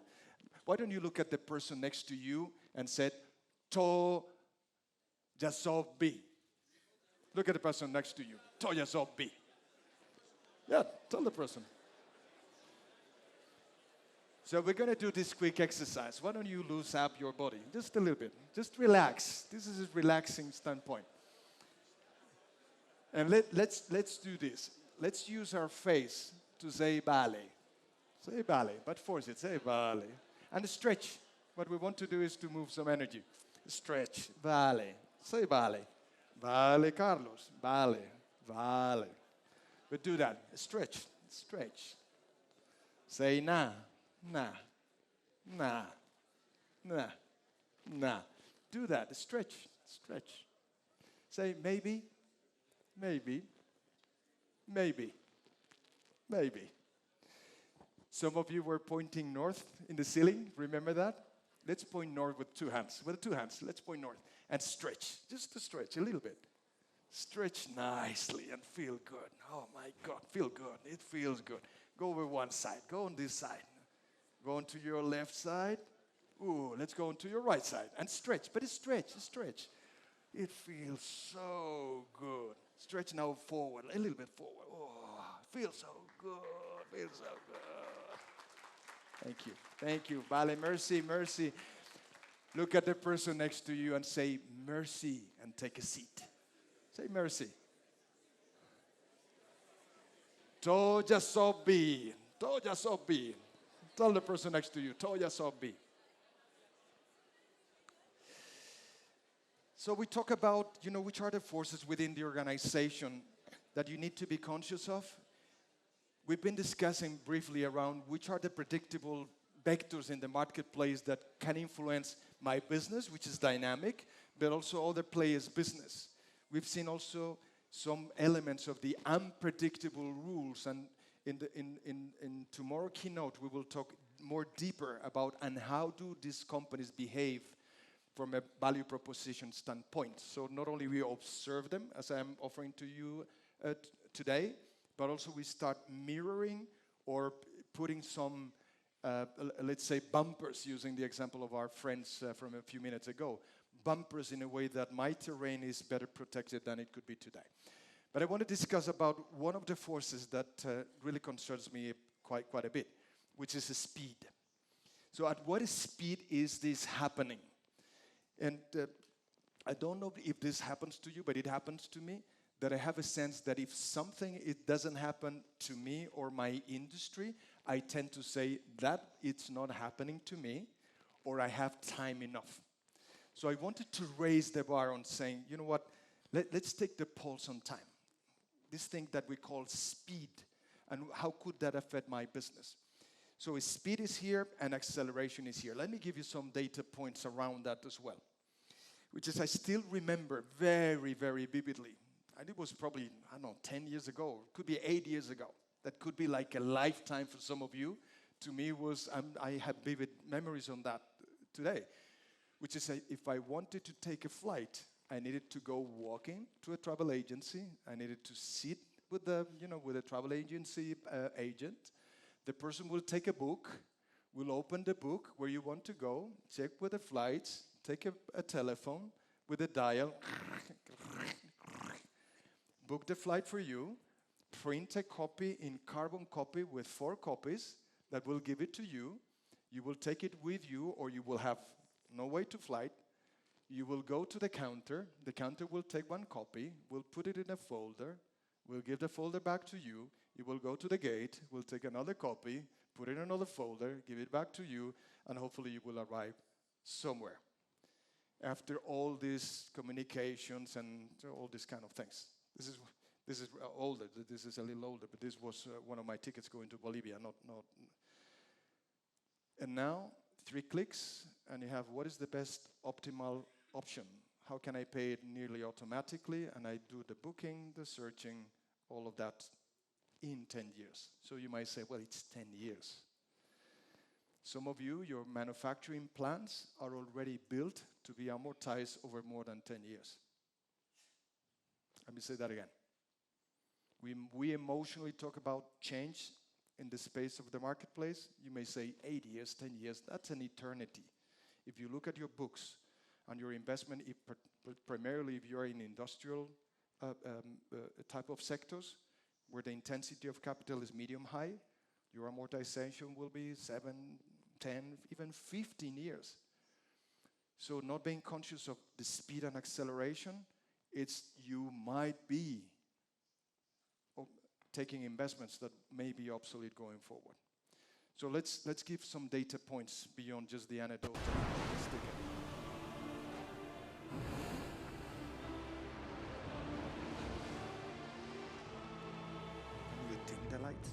Why don't you look at the person next to you and say, To Jasov B. Look at the person next to you. To Jasov B. Yeah, tell the person. So we're going to do this quick exercise. Why don't you loose up your body? Just a little bit. Just relax. This is a relaxing standpoint. And let's do this. Let's use our face to say ballet. Say ballet, but force it. Say ballet. And stretch. What we want to do is to move some energy. Stretch. Ballet. Say ballet. Ballet, Carlos. Ballet. Ballet. But do that. Stretch. Stretch. Say na. Na. Na. Na. Na. Do that. Stretch. Stretch. Say maybe. Maybe, maybe, maybe. Some of you were pointing north in the ceiling. Remember that? Let's point north with 2 hands. With 2 hands, let's point north. And stretch, just to stretch a little bit. Stretch nicely and feel good. Oh my God, feel good. It feels good. Go over one side. Go on this side. Go on to your left side. Ooh, let's go on to your right side. And stretch, but stretch. It feels so good. Stretch now forward, a little bit forward. Oh, feels so good, feels so good. Thank you, thank you. Vale, mercy, mercy. Look at the person next to you and say, mercy, and take a seat. Say mercy. Toja sobi, toja sobi. Tell the person next to you, toja sobi. So we talk about, which are the forces within the organization that you need to be conscious of. We've been discussing briefly around which are the predictable vectors in the marketplace that can influence my business, which is dynamic, but also other players' business. We've seen also some elements of the unpredictable rules, and in tomorrow's keynote we will talk more deeper about and how do these companies behave from a value proposition standpoint. So not only we observe them, as I'm offering to you today, but also we start mirroring or putting some, let's say, bumpers, using the example of our friends from a few minutes ago. Bumpers in a way that my terrain is better protected than it could be today. But I want to discuss about one of the forces that really concerns me quite a bit, which is the speed. So at what speed is this happening? And I don't know if this happens to you, but it happens to me, that I have a sense that if it doesn't happen to me or my industry, I tend to say that it's not happening to me, or I have time enough. So I wanted to raise the bar on saying, you know what, let's take the pulse on time. This thing that we call speed, and how could that affect my business? So speed is here and acceleration is here. Let me give you some data points around that as well, which is I still remember very, very vividly. And it was probably, 10 years ago. It could be 8 years ago. That could be like a lifetime for some of you. To me, I have vivid memories on that today, which is if I wanted to take a flight, I needed to go walking to a travel agency. I needed to sit with with a travel agency agent. The person will take a book, will open the book where you want to go, check with the flights, take a telephone with a dial, book the flight for you, print a copy in carbon copy with 4 copies that will give it to you. You will take it with you, or you will have no way to flight. You will go to the counter will take one copy, will put it in a folder, will give the folder back to you, you will go to the gate, will take another copy, put it in another folder, give it back to you, and hopefully you will arrive somewhere. After all these communications and all these kind of things. This is older, this is a little older, but this was one of my tickets going to Bolivia, not. And now, 3 clicks, and you have what is the best optimal option? How can I pay it nearly automatically? And I do the booking, the searching, all of that in 10 years. So you might say, well, it's 10 years. Some of you, your manufacturing plants are already built to be amortized over more than 10 years. Let me say that again. We emotionally talk about change in the space of the marketplace. You may say 8 years, 10 years, that's an eternity. If you look at your books and your investment, primarily if you're in industrial type of sectors, where the intensity of capital is medium-high, your amortization will be 7, 10, even 15 years. So not being conscious of the speed and acceleration, it's you might be taking investments that may be obsolete going forward. So let's give some data points beyond just the anecdote. Can you dim the lights?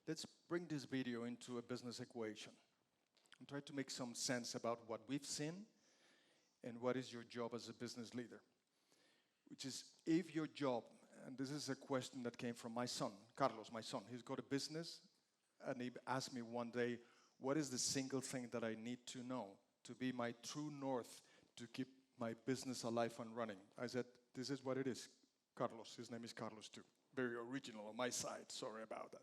Let's bring this video into a business equation and try to make some sense about what we've seen and what is your job as a business leader. Which is, if your job, and this is a question that came from my son, Carlos, my son, he's got a business, and he asked me one day, what is the single thing that I need to know to be my true north to keep my business alive and running? I said, this is what it is, Carlos. His name is Carlos too. Very original on my side, sorry about that.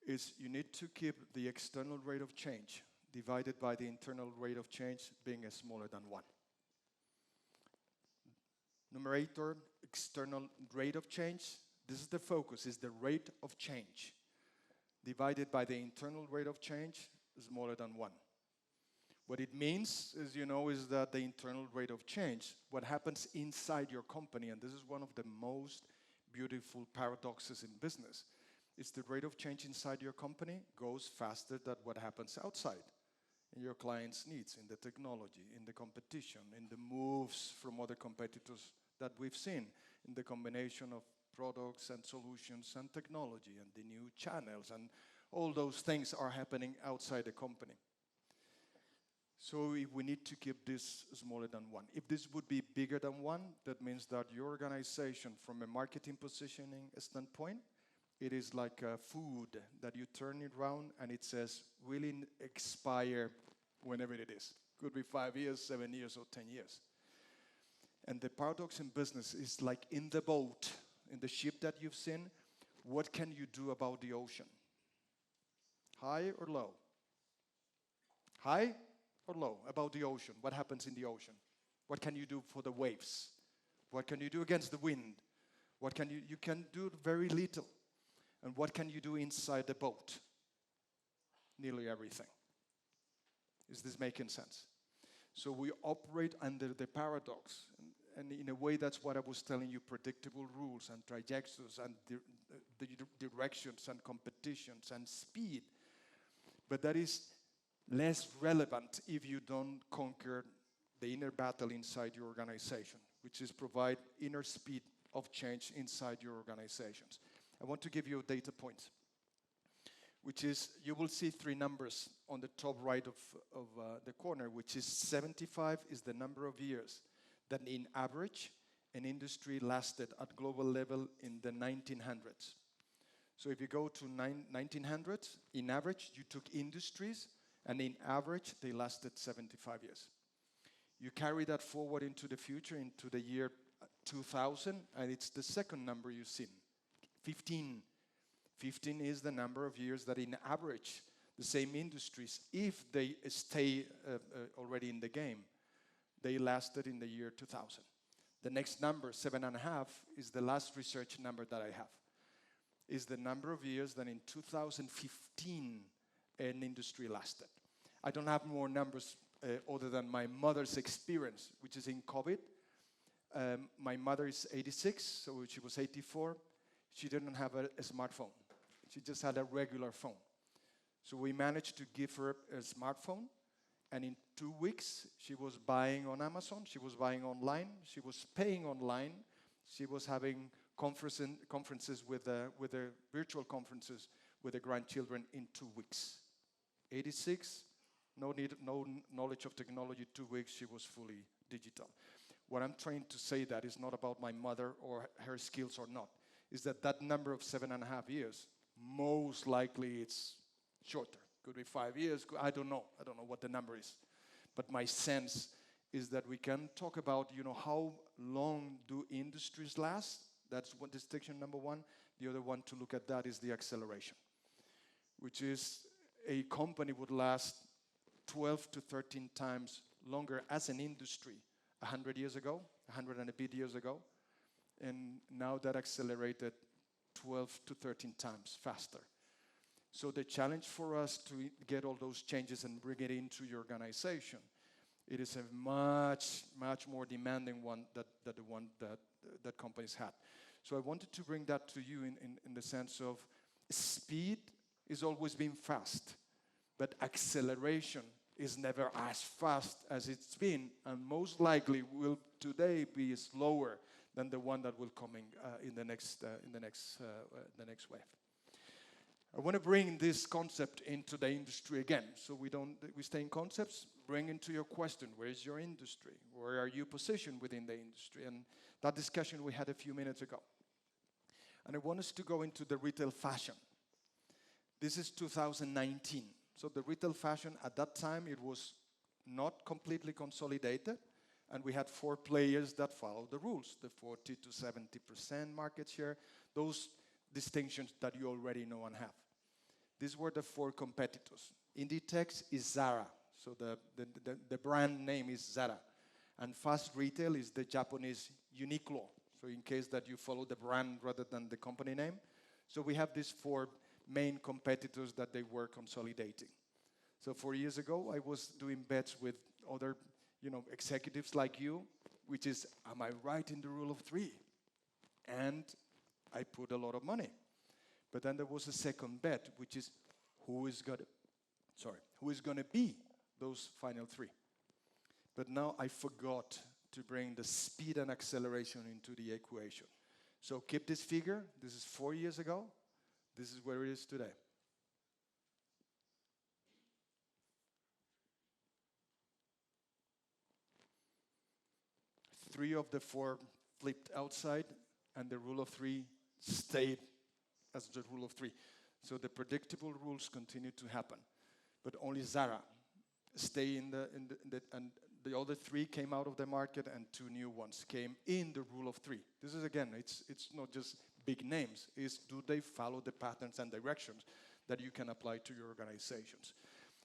Is you need to keep the external rate of change divided by the internal rate of change being smaller than 1. Numerator, external rate of change, this is the focus, is the rate of change. Divided by the internal rate of change, smaller than 1. What it means, as you know, is that the internal rate of change, what happens inside your company, and this is one of the most beautiful paradoxes in business, is the rate of change inside your company goes faster than what happens outside in your clients' needs, in the technology, in the competition, in the moves from other competitors that we've seen, in the combination of products and solutions and technology and the new channels, and all those things are happening outside the company. So we need to keep this smaller than 1. If this would be bigger than 1, that means that your organization, from a marketing positioning standpoint, it is like food that you turn it around and it says, will it expire whenever it is? Could be 5 years, 7 years, or 10 years. And the paradox in business is like in the boat, in the ship that you've seen, what can you do about the ocean? High or low? High or low about the ocean? What happens in the ocean? What can you do for the waves? What can you do against the wind? What can you can do very little. And what can you do inside the boat? Nearly everything. Is this making sense? So we operate under the paradox. And in a way, that's what I was telling you, predictable rules and trajectories and the directions and competitions and speed. But that is less relevant if you don't conquer the inner battle inside your organization, which is provide inner speed of change inside your organizations. I want to give you data points. which is, you will see three numbers on the top right of the corner, which is 75 is the number of years that in average an industry lasted at global level in the 1900s. So if you go to 1900s, in average, you took industries, and in average, they lasted 75 years. You carry that forward into the future, into the year 2000, and it's the second number you've seen, 15. 15 is the number of years that in average, the same industries, if they stay already in the game, they lasted in the year 2000. The next number, 7.5, is the last research number that I have. Is the number of years that in 2015 an industry lasted. I don't have more numbers other than my mother's experience, which is in COVID. My mother is 86, so she was 84. She didn't have a smartphone. She just had a regular phone. So we managed to give her a smartphone, and in 2 weeks, she was buying on Amazon, she was buying online, she was paying online, she was having conferences with virtual conferences with the grandchildren in 2 weeks. 86, no knowledge of technology, 2 weeks, she was fully digital. What I'm trying to say that is not about my mother or her skills or not, is that number of 7.5 years, most likely it's shorter. Could be 5 years, I don't know what the number is. But my sense is that we can talk about, how long do industries last? That's what distinction number one. The other one to look at that is the acceleration, which is a company would last 12 to 13 times longer as an industry 100 years ago, 100 and a bit years ago, and now that accelerated 12 to 13 times faster. So the challenge for us to get all those changes and bring it into your organization, it is a much, much more demanding one than the one that companies had. So I wanted to bring that to you in the sense of speed is always been fast, but acceleration is never as fast as it's been, and most likely will today be slower than the one that will come in the next wave. I want to bring this concept into the industry again, so we stay in concepts. Bring into your question, where is your industry? Where are you positioned within the industry? And that discussion we had a few minutes ago. And I want us to go into the retail fashion. This is 2019. So the retail fashion at that time, it was not completely consolidated, and we had 4 players that followed the rules, the 40 to 70% market share, those distinctions that you already know and have. These were the 4 competitors. Inditex is Zara, so the brand name is Zara. And fast retail is the Japanese Uniqlo, so in case that you follow the brand rather than the company name. So we have these 4 main competitors that they were consolidating. So 4 years ago, I was doing bets with other executives like you, which is, am I right in the rule of 3? And I put a lot of money. But then there was a second bet, which is who is going to be those final 3. But now I forgot to bring the speed and acceleration into the equation. So keep this figure. This is 4 years ago. This is where it is today. Three of the 4 flipped outside, and the rule of 3 stayed as the rule of 3. So the predictable rules continue to happen, but only Zara stay and the other 3 came out of the market, and 2 new ones came in the rule of 3. This is again, it's not just big names. It's do they follow the patterns and directions that you can apply to your organizations?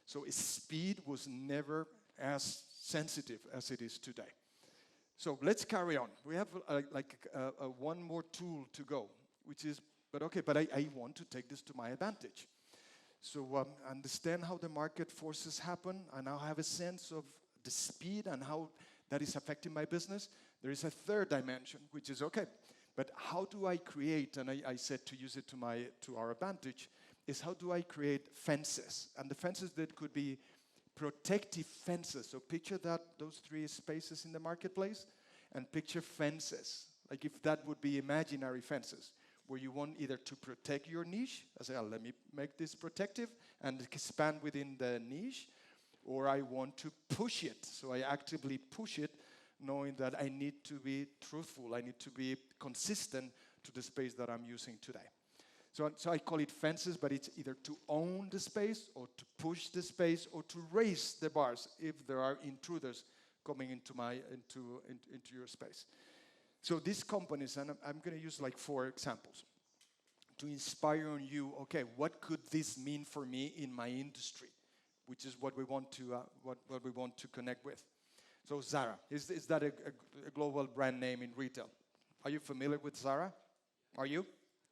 So speed was never as sensitive as it is today. So let's carry on. We have one more tool to go, which is, but I want to take this to my advantage. So understand how the market forces happen. I now have a sense of the speed and how that is affecting my business. There is a third dimension, which is, but how do I create, and I said to use it to our advantage, is how do I create fences? And the fences that could be protective fences. So picture those 3 spaces in the marketplace, and picture fences, like if that would be imaginary fences, where you want either to protect your niche, I say, let me make this protective and expand within the niche, or I want to push it. So I actively push it, knowing that I need to be truthful, I need to be consistent to the space that I'm using today. So I call it fences, but it's either to own the space or to push the space or to raise the bars if there are intruders coming into your space. So these companies, and I'm going to use like 4 examples to inspire on you, okay, what could this mean for me in my industry, which is what we want to connect with. So Zara, is that a global brand name in retail? Are you familiar with Zara? Are you?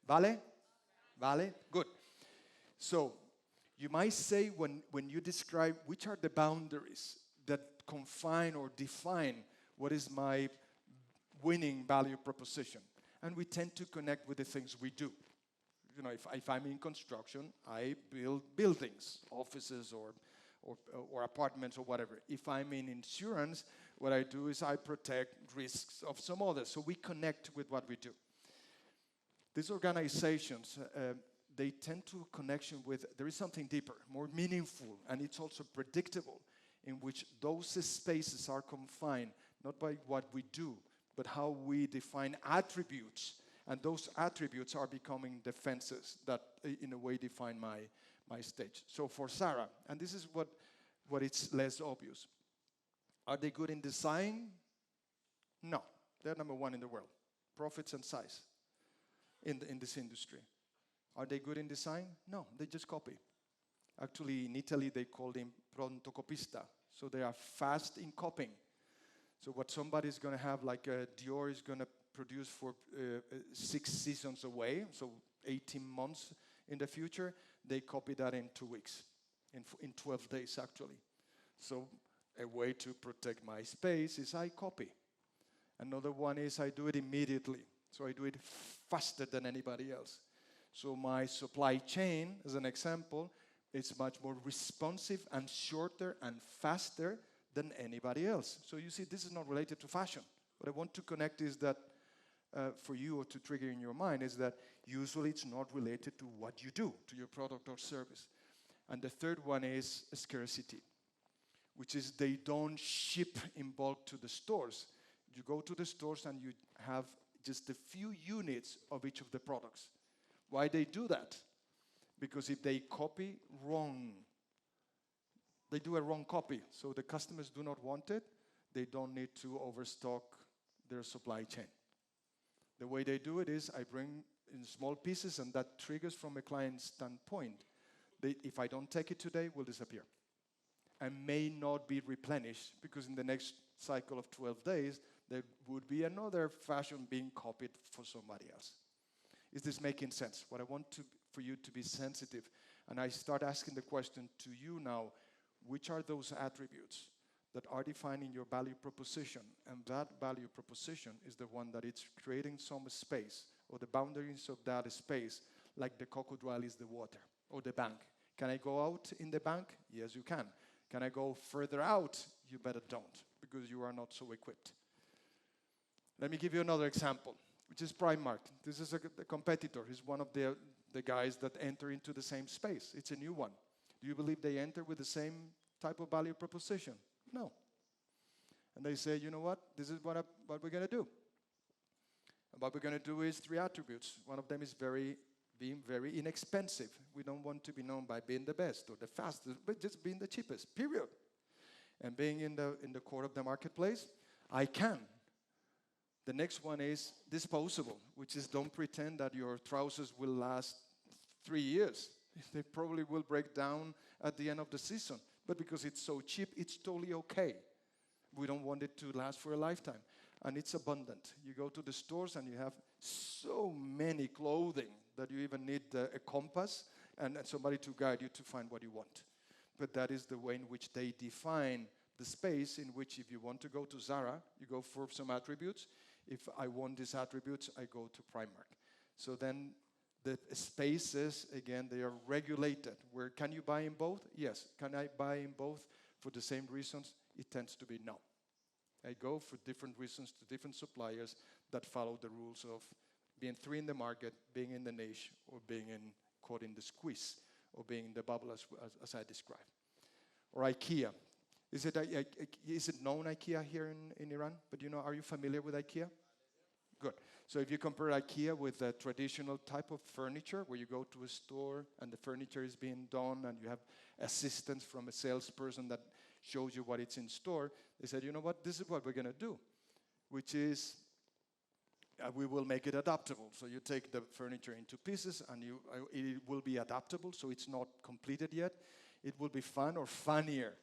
Vale? Vale? Good. So you might say when you describe which are the boundaries that confine or define what is my winning value proposition. And we tend to connect with the things we do. You know, if I'm in construction, I build buildings, offices or apartments or whatever. If I'm in insurance, what I do is I protect risks of some others. So we connect with what we do. These organizations, they tend to connection with, there is something deeper, more meaningful, and it's also predictable, in which those spaces are confined, not by what we do, but how we define attributes. And those attributes are becoming defenses that, in a way, define my stage. So for Zara, and this is what it's less obvious. Are they good in design? No. They're number 1 in the world. Profits and size in this industry. Are they good in design? No, they just copy. Actually, in Italy, they call them prontocopista. So they are fast in copying. So what somebody's going to have, like Dior is going to produce for 6 seasons away, so 18 months in the future, they copy that in 2 weeks, in 12 days actually. So a way to protect my space is I copy. Another one is I do it immediately. So I do it faster than anybody else. So my supply chain, as an example, is much more responsive and shorter and faster than anybody else. So you see, this is not related to fashion. What I want to connect is that for you, or to trigger in your mind, is that usually it's not related to what you do, to your product or service. And the third one is scarcity, which is they don't ship in bulk to the stores. You go to the stores and you have just a few units of each of the products. Why they do that? Because if they copy wrong, they do a wrong copy, so the customers do not want it, they don't need to overstock their supply chain. The way they do it is I bring in small pieces, and that triggers from a client standpoint. If I don't take it today, it will disappear and may not be replenished, because in the next cycle of 12 days, there would be another fashion being copied for somebody else. Is this making sense? What I want for you to be sensitive, and I start asking the question to you now, which are those attributes that are defining your value proposition? And that value proposition is the one that it's creating some space, or the boundaries of that space, like the crocodile is the water, or the bank. Can I go out in the bank? Yes, you can. Can I go further out? You better don't, because you are not so equipped. Let me give you another example, which is Primark. This is a competitor. He's one of the guys that enter into the same space. It's a new one. Do you believe they enter with the same type of value proposition? No. And they say, you know what? This is what we're going to do. And what we're going to do is 3 attributes. One of them is being very inexpensive. We don't want to be known by being the best or the fastest, but just being the cheapest, period. And being in the core of the marketplace, I can. The next one is disposable, which is don't pretend that your trousers will last 3 years. They probably will break down at the end of the season. But because it's so cheap, it's totally okay. We don't want it to last for a lifetime. And it's abundant. You go to the stores and you have so many clothing that you even need a compass and somebody to guide you to find what you want. But that is the way in which they define the space, in which if you want to go to Zara, you go for some attributes. If I want these attributes, I go to Primark. So then the spaces, again, they are regulated. Where can you buy in both? Yes. Can I buy in both for the same reasons? It tends to be no. I go for different reasons to different suppliers that follow the rules of being three in the market, being in the niche, or being in, caught in the squeeze, or being in the bubble as I described. Or IKEA. Is it known IKEA here in Iran? But are you familiar with IKEA? Good. So if you compare IKEA with a traditional type of furniture, where you go to a store and the furniture is being done and you have assistance from a salesperson that shows you what it's in store, they said, you know what, this is what we're going to do, which is we will make it adaptable. So you take the furniture into pieces and it will be adaptable, so it's not completed yet. It will be fun or funnier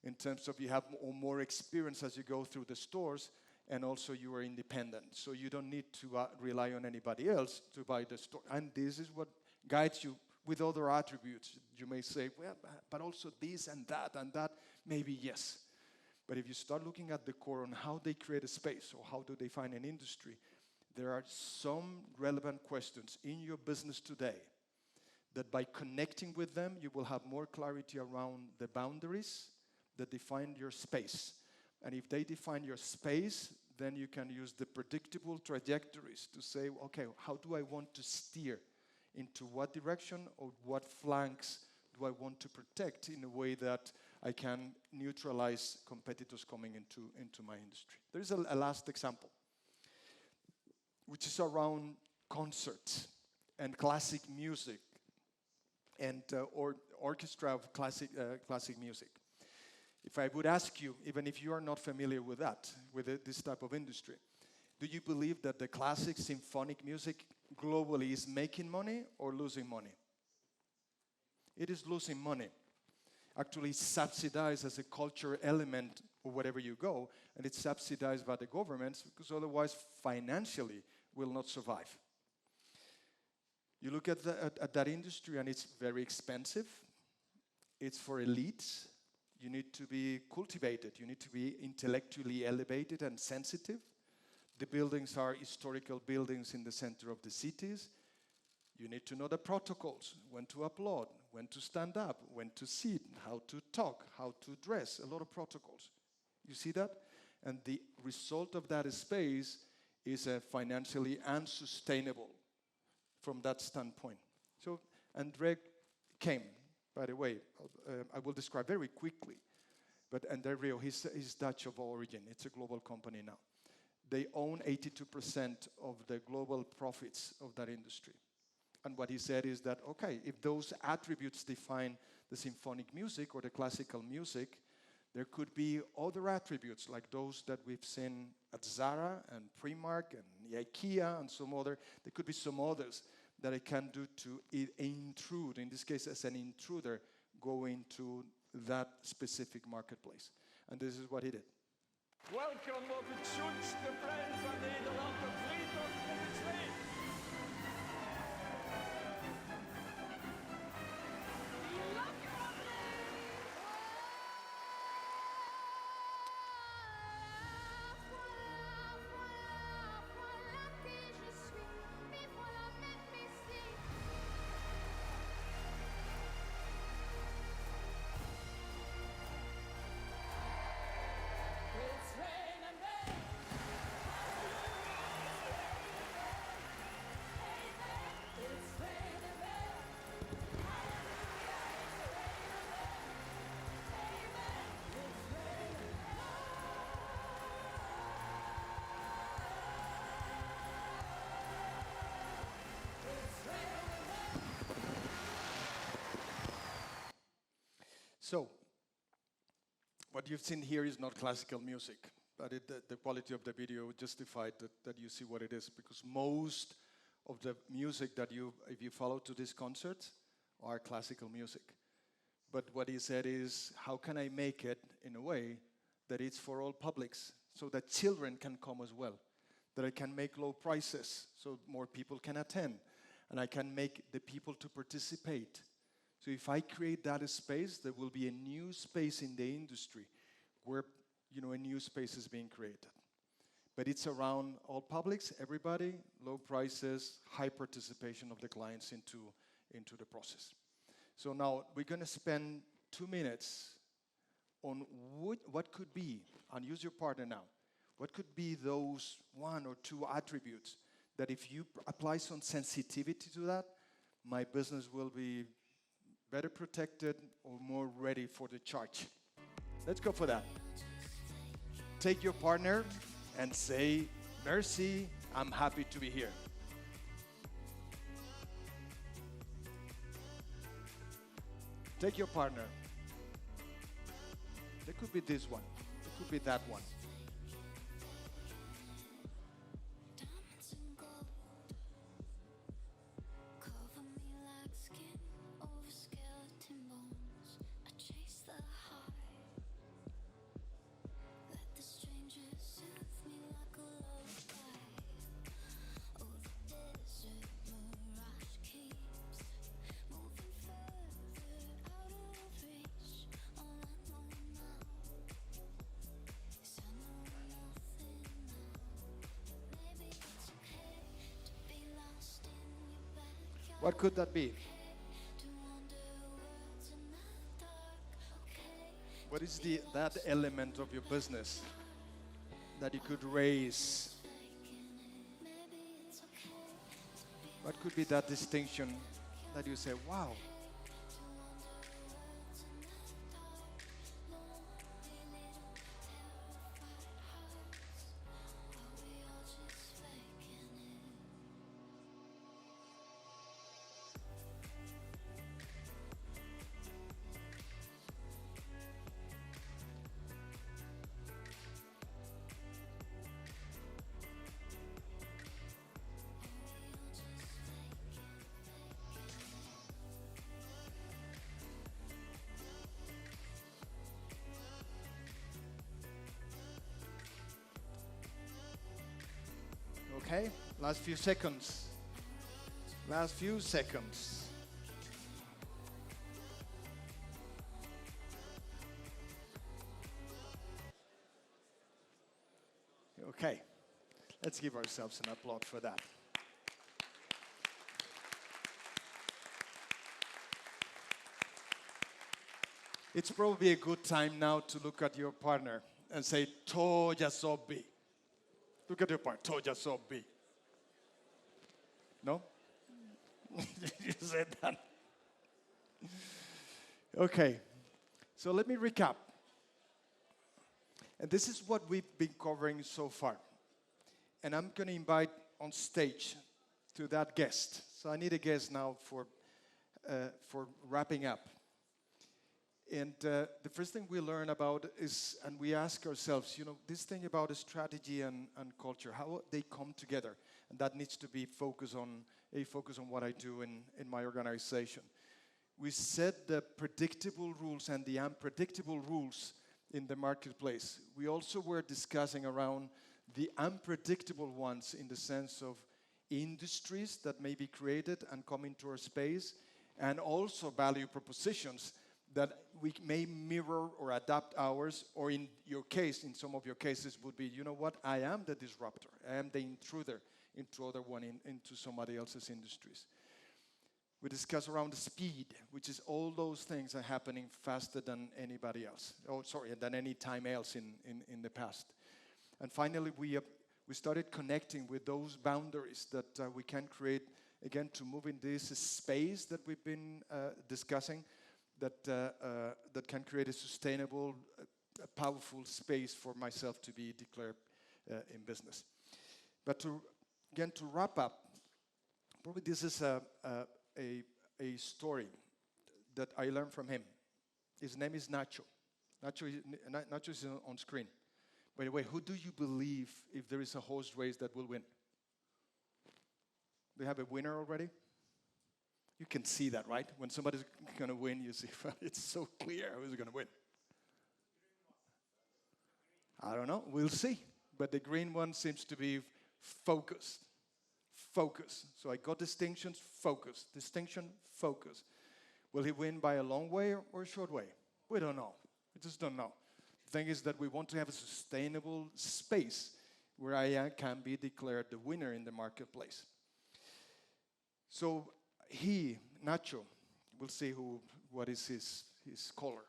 in terms of you have more experience as you go through the stores, and also you are independent. So you don't need to rely on anybody else to buy the store. And this is what guides you with other attributes. You may say, well, but also this and that, maybe yes. But if you start looking at the core on how they create a space or how do they find an industry, there are some relevant questions in your business today that by connecting with them, you will have more clarity around the boundaries that define your space. And if they define your space, then you can use the predictable trajectories to say, okay, how do I want to steer? Into what direction or what flanks do I want to protect in a way that I can neutralize competitors coming into my industry? There is a last example, which is around concerts and classic music and or orchestra of classic music. If I would ask you, even if you are not familiar with that, with this type of industry, do you believe that the classic symphonic music globally is making money or losing money? It is losing money. Actually, it's subsidized as a culture element or wherever you go, and it's subsidized by the governments because otherwise financially will not survive. You look at that industry and it's very expensive. It's for elites. You need to be cultivated. You need to be intellectually elevated and sensitive. The buildings are historical buildings in the center of the cities. You need to know the protocols, when to applaud, when to stand up, when to sit, how to talk, how to dress, a lot of protocols. You see that? And the result of that space is financially unsustainable from that standpoint. So Andre came, by the way, I will describe very quickly, but Andre, he's Dutch of origin. It's a global company now. They own 82% of the global profits of that industry. And what he said is that, okay, if those attributes define the symphonic music or the classical music, there could be other attributes like those that we've seen at Zara and Primark and IKEA and some other. There could be some others that I can do to intrude, in this case as an intruder, go into that specific marketplace. And this is what he did. Welkom op het zoetste plein van Nederland, de Friedhof in het Zweet. So, what you've seen here is not classical music, but the quality of the video justified that you see what it is, because most of the music that if you follow to this concert, are classical music. But what he said is, how can I make it in a way that it's for all publics, so that children can come as well, that I can make low prices, so more people can attend, and I can make the people to participate. So if I create that space, there will be a new space in the industry where, a new space is being created. But it's around all publics, everybody, low prices, high participation of the clients into the process. So now we're going to spend 2 minutes on what could be, and use your partner now, what could be those 1 or 2 attributes that if you apply some sensitivity to that, my business will be better protected or more ready for the charge. Let's go for that. Take your partner and say, "Merci, I'm happy to be here." Take your partner. It could be this one. It could be that one. Diamonds and gold cover me like skin over skeleton bones. I chase the high. Let the strangers soothe me like a lullaby. Oh, the desert mirage keeps moving further out of reach. All I know now is I know nothing now. Maybe it's okay to be lost in your backyard. What could that be? To wander worlds in the dark. Okay. What is that element of your business that you could raise? What could be that distinction that you say, wow, okay, last few seconds. Last few seconds. Okay, let's give ourselves an applause for that. It's probably a good time now to look at your partner and say, "Toja sobi." Look at your partner, "Toja sobi." No? You said that. Okay, so let me recap. And this is what we've been covering so far. And I'm going to invite on stage to that guest. So I need a guest now for wrapping up. And the first thing we learn about is, and we ask ourselves, this thing about a strategy and culture, how they come together. And that needs to be focus on what I do in my organization. We set the predictable rules and the unpredictable rules in the marketplace. We also were discussing around the unpredictable ones in the sense of industries that may be created and come into our space, and also value propositions that we may mirror or adapt ours, or in your case, in some of your cases, would be, you know what, I am the disruptor. I am the intruder into somebody else's industries. We discuss around the speed, which is all those things are happening faster than anybody else. Than any time else in the past. And finally, we started connecting with those boundaries that we can create, again, to move in this space that we've been discussing, that can create a sustainable, powerful space for myself to be declared in business. But to wrap up, probably this is a story that I learned from him. His name is Nacho. Nacho is on screen. By the way, who do you believe, if there is a horse race, that will win? Do you have a winner already? You can see that, right? When somebody's going to win, you see, it's so clear who's going to win. I don't know. We'll see. But the green one seems to be focused. Focus. So I got distinctions, focus. Distinction, focus. Will he win by a long way or a short way? We don't know. We just don't know. The thing is that we want to have a sustainable space where I can be declared the winner in the marketplace. So Nacho, we'll see what is his color.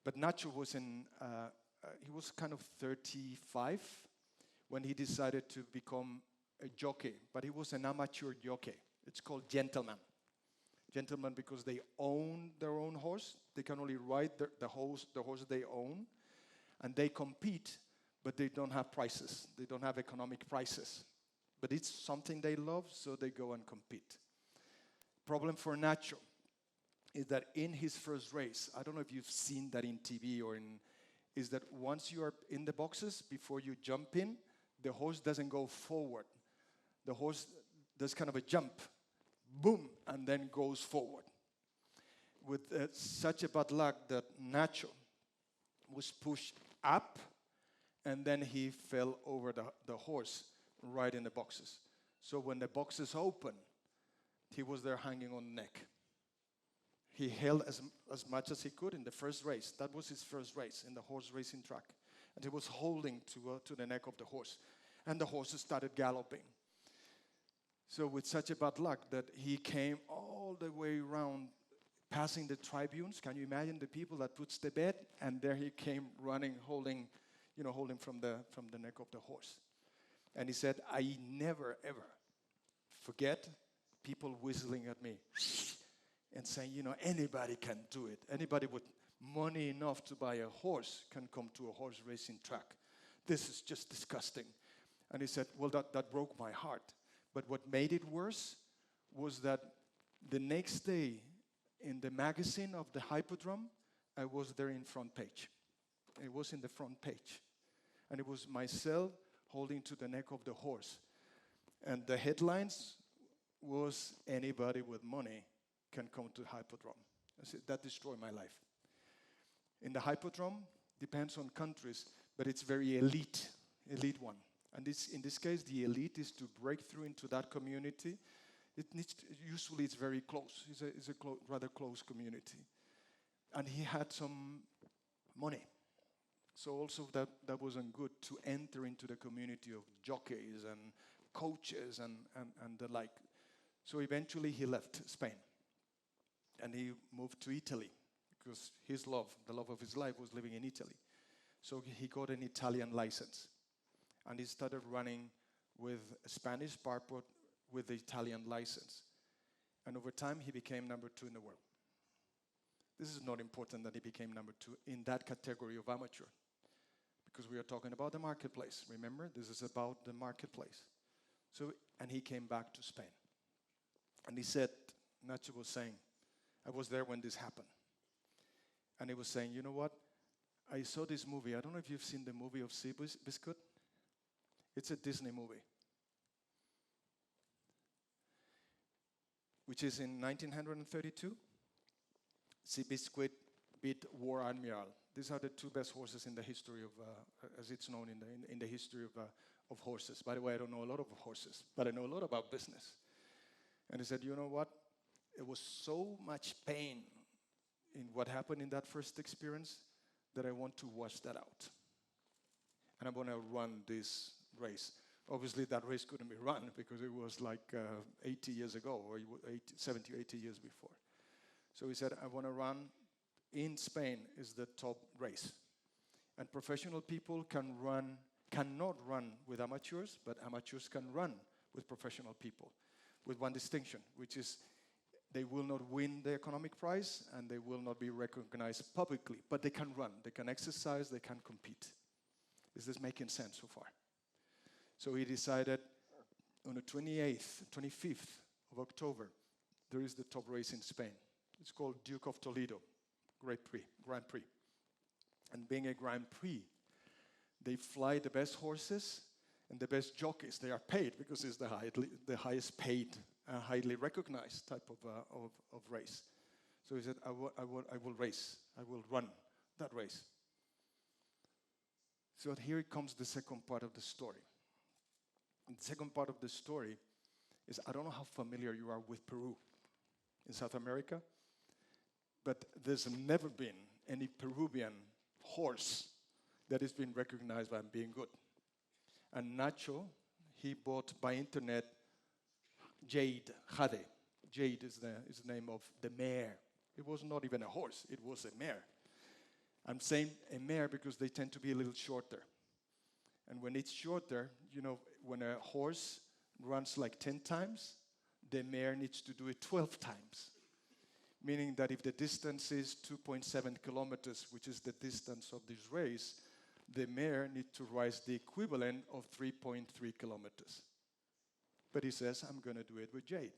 But Nacho was he was kind of 35 when he decided to become a jockey, but he was an amateur jockey. It's called gentleman. Gentlemen because they own their own horse. They can only ride the horse they own. And they compete, but they don't have prizes. They don't have economic prizes. But it's something they love, so they go and compete. Problem for Nacho is that in his first race, I don't know if you've seen that in TV or is that once you are in the boxes, before you jump in, the horse doesn't go forward. The horse does kind of a jump, boom, and then goes forward. With such a bad luck that Nacho was pushed up, and then he fell over the horse right in the boxes. So when the boxes opened, he was there hanging on the neck. He held as much as he could in the first race. That was his first race in the horse racing track. And he was holding to the neck of the horse. And the horses started galloping. So with such a bad luck that he came all the way around, passing the tribunes. Can you imagine the people that puts the bed? And there he came running, holding from the neck of the horse. And he said, I never, ever forget people whistling at me and saying, anybody can do it. Anybody with money enough to buy a horse can come to a horse racing track. This is just disgusting. And he said, well, that broke my heart. But what made it worse was that the next day in the magazine of the Hippodrome, I was there in front page. It was in the front page. And it was myself holding to the neck of the horse. And the headlines was, anybody with money can come to Hippodrome. I said, that destroyed my life. In the Hippodrome, depends on countries, but it's very elite one. And in this case, the elite is to break through into that community. Usually it's very close. It's a rather close community. And he had some money. So also that wasn't good to enter into the community of jockeys and coaches and the like. So eventually he left Spain. And he moved to Italy because the love of his life was living in Italy. So he got an Italian license. And he started running with a Spanish passport with the Italian license. And over time, he became number 2 in the world. This is not important that he became number 2 in that category of amateur, because we are talking about the marketplace. Remember, this is about the marketplace. So, and he came back to Spain. And he said, Nacho was saying, I was there when this happened. And he was saying, you know what? I saw this movie. I don't know if you've seen the movie of Seabiscuit. It's a Disney movie, which is in 1932. Seabiscuit beat War Admiral. These are the 2 best horses in the history of, as it's known in the history of horses. By the way, I don't know a lot of horses, but I know a lot about business. And he said, you know what? It was so much pain in what happened in that first experience that I want to wash that out. And I'm going to run this race. Obviously, that race couldn't be run because it was like 80 years ago, or 70 or 80 years before. So he said, I want to run in Spain is the top race. And professional people cannot run with amateurs, but amateurs can run with professional people with one distinction, which is they will not win the economic prize and they will not be recognized publicly, but they can run, they can exercise, they can compete. Is this making sense so far? So he decided on the 25th of October, there is the top race in Spain. It's called Duke of Toledo, Grand Prix. And being a Grand Prix, they fly the best horses and the best jockeys. They are paid because it's the highest paid, highly recognized type of race. So he said, I will race. I will run that race. So here comes the second part of the story. And the second part of the story is, I don't know how familiar you are with Peru in South America, but there's never been any Peruvian horse that has been recognized by being good. And Nacho, he bought by internet Jade. Jade is the name of the mare. It was not even a horse, it was a mare. I'm saying a mare because they tend to be a little shorter. And when it's shorter, you know, when a horse runs like 10 times, the mare needs to do it 12 times. Meaning that if the distance is 2.7 kilometers, which is the distance of this race, the mare needs to rise the equivalent of 3.3 kilometers. But he says, I'm going to do it with Jade,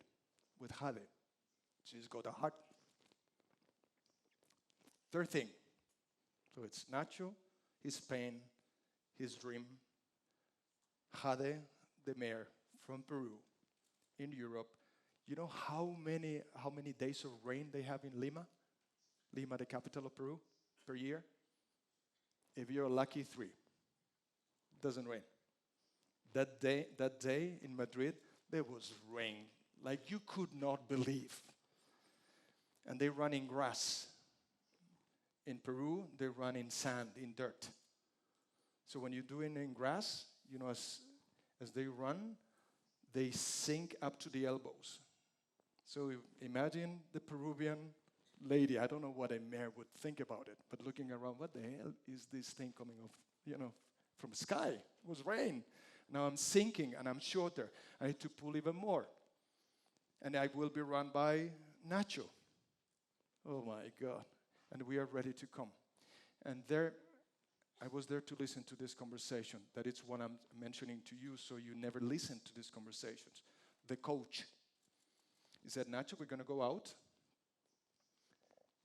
with Jade. She's got a heart. Third thing. So it's Nacho, his pain, his dream. Jade, the mare from Peru, in Europe. You know how many days of rain they have in Lima? Lima, the capital of Peru, per year? If you're lucky, 3. Doesn't rain. That day in Madrid, there was rain like you could not believe. And they run in grass. In Peru, they run in sand, in dirt. So when you're doing it in grass, you know, as they run, they sink up to the elbows. So imagine the Peruvian lady, I don't know what a mare would think about it, but looking around, what the hell is this thing coming off, from the sky? It was rain. Now I'm sinking and I'm shorter. I need to pull even more. And I will be run by Nacho. Oh my God. And we are ready to come. And I was there to listen to this conversation. That is what I'm mentioning to you, so you never listen to these conversations. The coach, he said, Nacho, we're going to go out.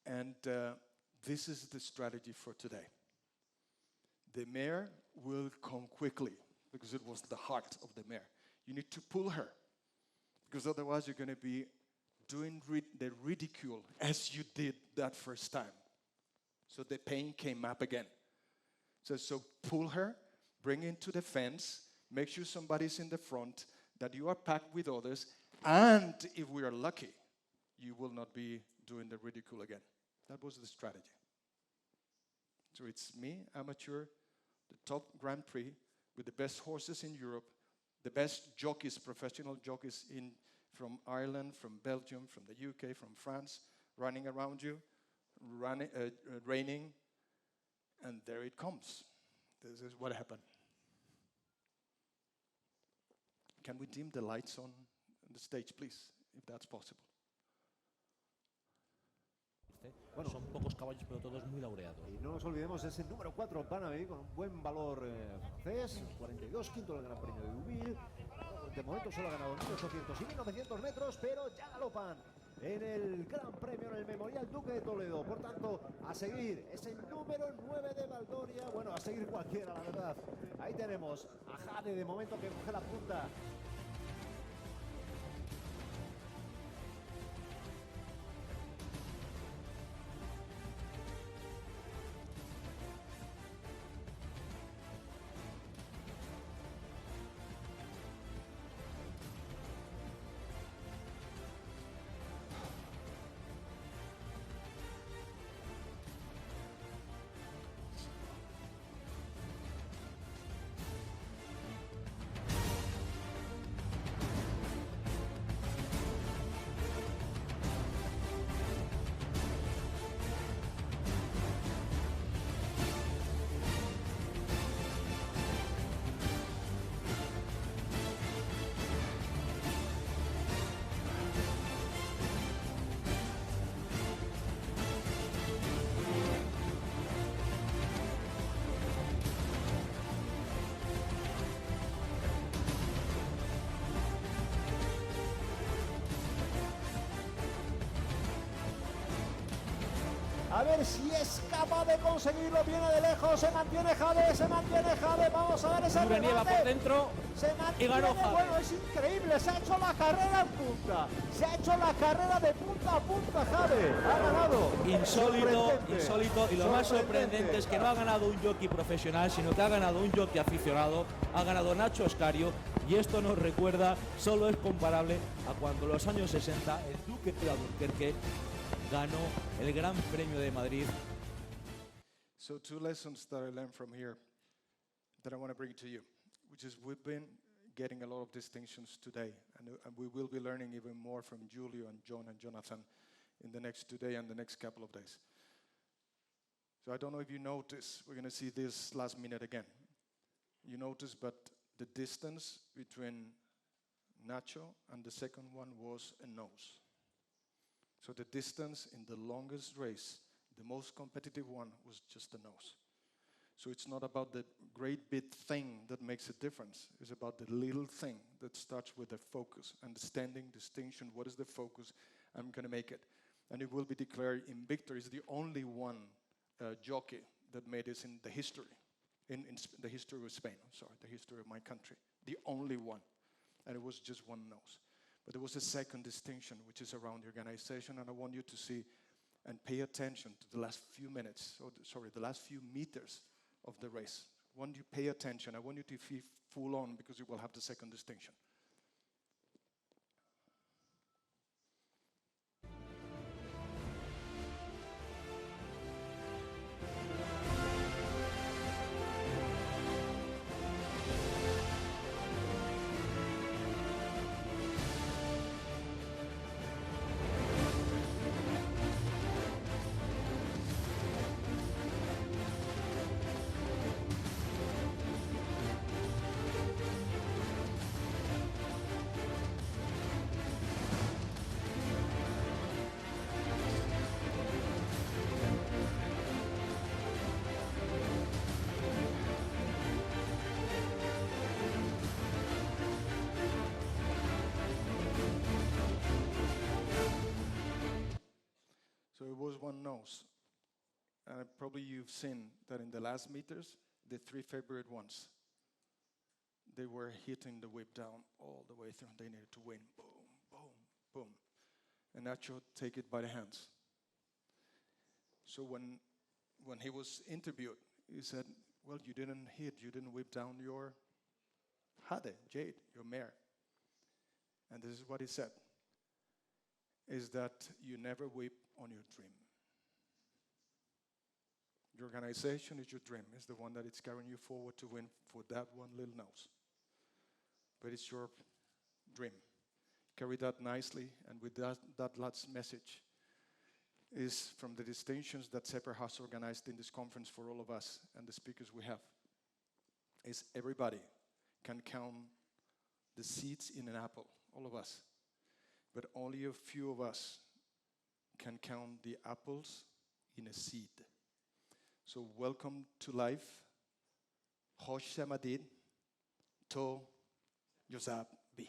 And this is the strategy for today. The mare will come quickly, because it was the heart of the mare. You need to pull her, because otherwise you're going to be doing the ridicule as you did that first time. So the pain came up again. So pull her, bring her to the fence, make sure somebody's in the front, that you are packed with others, and if we are lucky, you will not be doing the ridicule again. That was the strategy. So it's me, amateur, the top Grand Prix, with the best horses in Europe, the best jockeys, professional jockeys from Ireland, from Belgium, from the UK, from France, running around you, raining, and there it comes. This is what happened. Can we dim the lights on the stage, please, if that's possible? Bueno, son pocos caballos, pero todos muy laureados. Y no nos olvidemos de ese número 4, Panamá, con un buen valor francés, 42, quinto del Gran Premio de Deauville. De momento solo ha ganado 1.800 y 1.900 metros, pero ya galopan en el Gran Premio, en el Memorial Duque de Toledo. Por tanto, a seguir ese número 9 de Valdoria. Bueno, a seguir cualquiera, la verdad. Ahí tenemos a Jade, de momento, que coge la punta. A ver si es capaz de conseguirlo. Viene de lejos, se mantiene Jade, vamos a ver ese Nieva remate. por dentro Se mantiene, y ganó Jade. bueno, es increíble, se ha hecho la carrera en punta. Se ha hecho la carrera de punta a punta, Jade. Ha ganado. Insólito, y lo más sorprendente es que no ha ganado un jockey profesional, sino que ha ganado un jockey aficionado, ha ganado Nacho Escario, y esto nos recuerda, solo es comparable a cuando en los años 60 el Duque de Albuquerque ganó el Gran Premio de Madrid. So 2 lessons that I learned from here that I want to bring to you, which is we've been getting a lot of distinctions today, and we will be learning even more from Julio and John and Jonathan in the next 2 days and the next couple of days. So I don't know if you notice, we're going to see this last minute again. You notice, but the distance between Nacho, and the second one was a nose. So the distance in the longest race, the most competitive one, was just the nose. So it's not about the great big thing that makes a difference. It's about the little thing that starts with the focus, understanding, distinction, what is the focus, I'm going to make it. And it will be declared in victory. It's the only one jockey that made this in the history, in the history of Spain, the history of my country. The only one. And it was just one nose. But there was a second distinction, which is around the organization, and I want you to see and pay attention to the last few minutes, the last few meters of the race. I want you to pay attention. I want you to be full on, because you will have the second distinction. So it was one nose. And probably you've seen that in the last meters, the three favorite ones, they were hitting the whip down all the way through. They needed to win. Boom, boom, boom. And Nacho take it by the hands. So when he was interviewed, he said, well, you didn't whip down your Jade, your mare. And this is what he said, is that you never whip on your dream. Your organization is your dream. It's the one that is carrying you forward to win for that one little nose. But it's your dream. Carry that nicely, and with that last message is from the distinctions that Seper has organized in this conference for all of us and the speakers we have, is everybody can count the seeds in an apple, all of us. But only a few of us can count the apples in a seed. So welcome to life. Hosh Samadid, To Yosab Bi.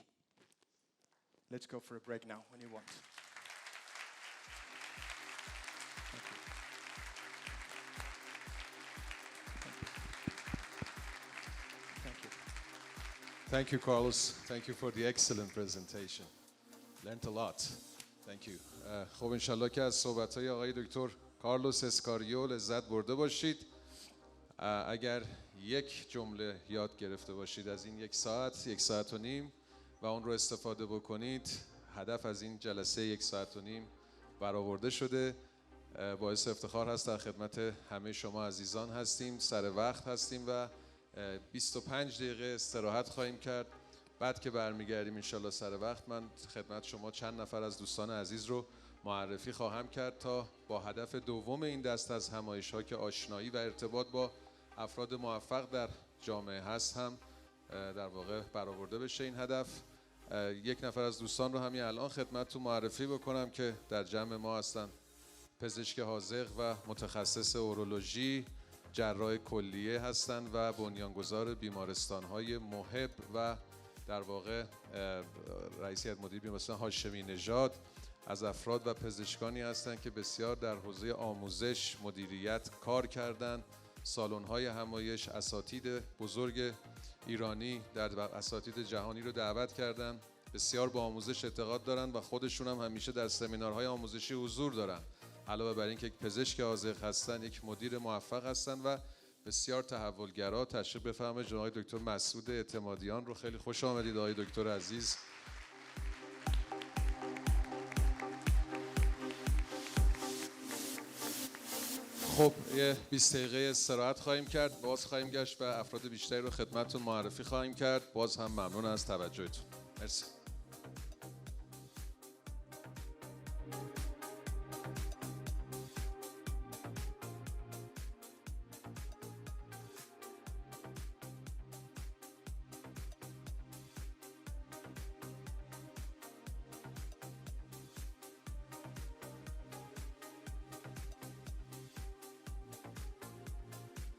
Let's go for a break now when you want. Thank you, Carlos. Thank you for the excellent presentation. Learned a lot. Thank you. خب انشالله که از صحبت‌های آقای دکتر کارلوس اسکاریو لذت برده باشید. اگر یک جمله یاد گرفته باشید از این یک ساعت و نیم و اون رو استفاده بکنید، هدف از این جلسه 1 ساعت و نیم برآورده شده. باعث افتخار هست در خدمت همه شما عزیزان هستیم. سر وقت هستیم و 25 دقیقه استراحت خواهیم کرد. بعد که برمیگردیم انشالله سر وقت، من خدمت شما چند نفر از دوستان عزیز رو معرفی خواهم کرد تا با هدف دوم این دست از همایش‌ها که آشنایی و ارتباط با افراد موفق در جامعه هست هم در واقع برآورده بشه این هدف. یک نفر از دوستان رو همین الان خدمتتون معرفی بکنم که در جمع ما هستن. پزشک حاذق و متخصص اورولوژی، جراح کلیه هستند و بنیانگذار بیمارستان‌های محب و در واقع رئیس هیئت مدیره بیمارستان هاشمی نژاد. از افراد و پزشکانی هستند که بسیار در حوزه آموزش، مدیریت کار کردند. سالن‌های همایش، اساتید بزرگ ایرانی در اساتید جهانی رو دعوت کردند. بسیار با آموزش اعتقاد دارند و خودشون هم همیشه در سمینارهای آموزشی حضور دارند. علاوه بر اینکه یک پزشک حاذق هستند، یک مدیر موفق هستند و بسیار تحولگرا. تشریف بفرمایید جناب دکتر مسعود اعتمادیان رو. خیلی خوش آمدید آقای دکتر عزیز. خب یه 20 دقیقه استراحت خواهیم کرد، باز خواهیم گشت و افراد بیشتری رو خدمتتون معرفی خواهیم کرد. باز هم ممنون از توجهتون. مرسی.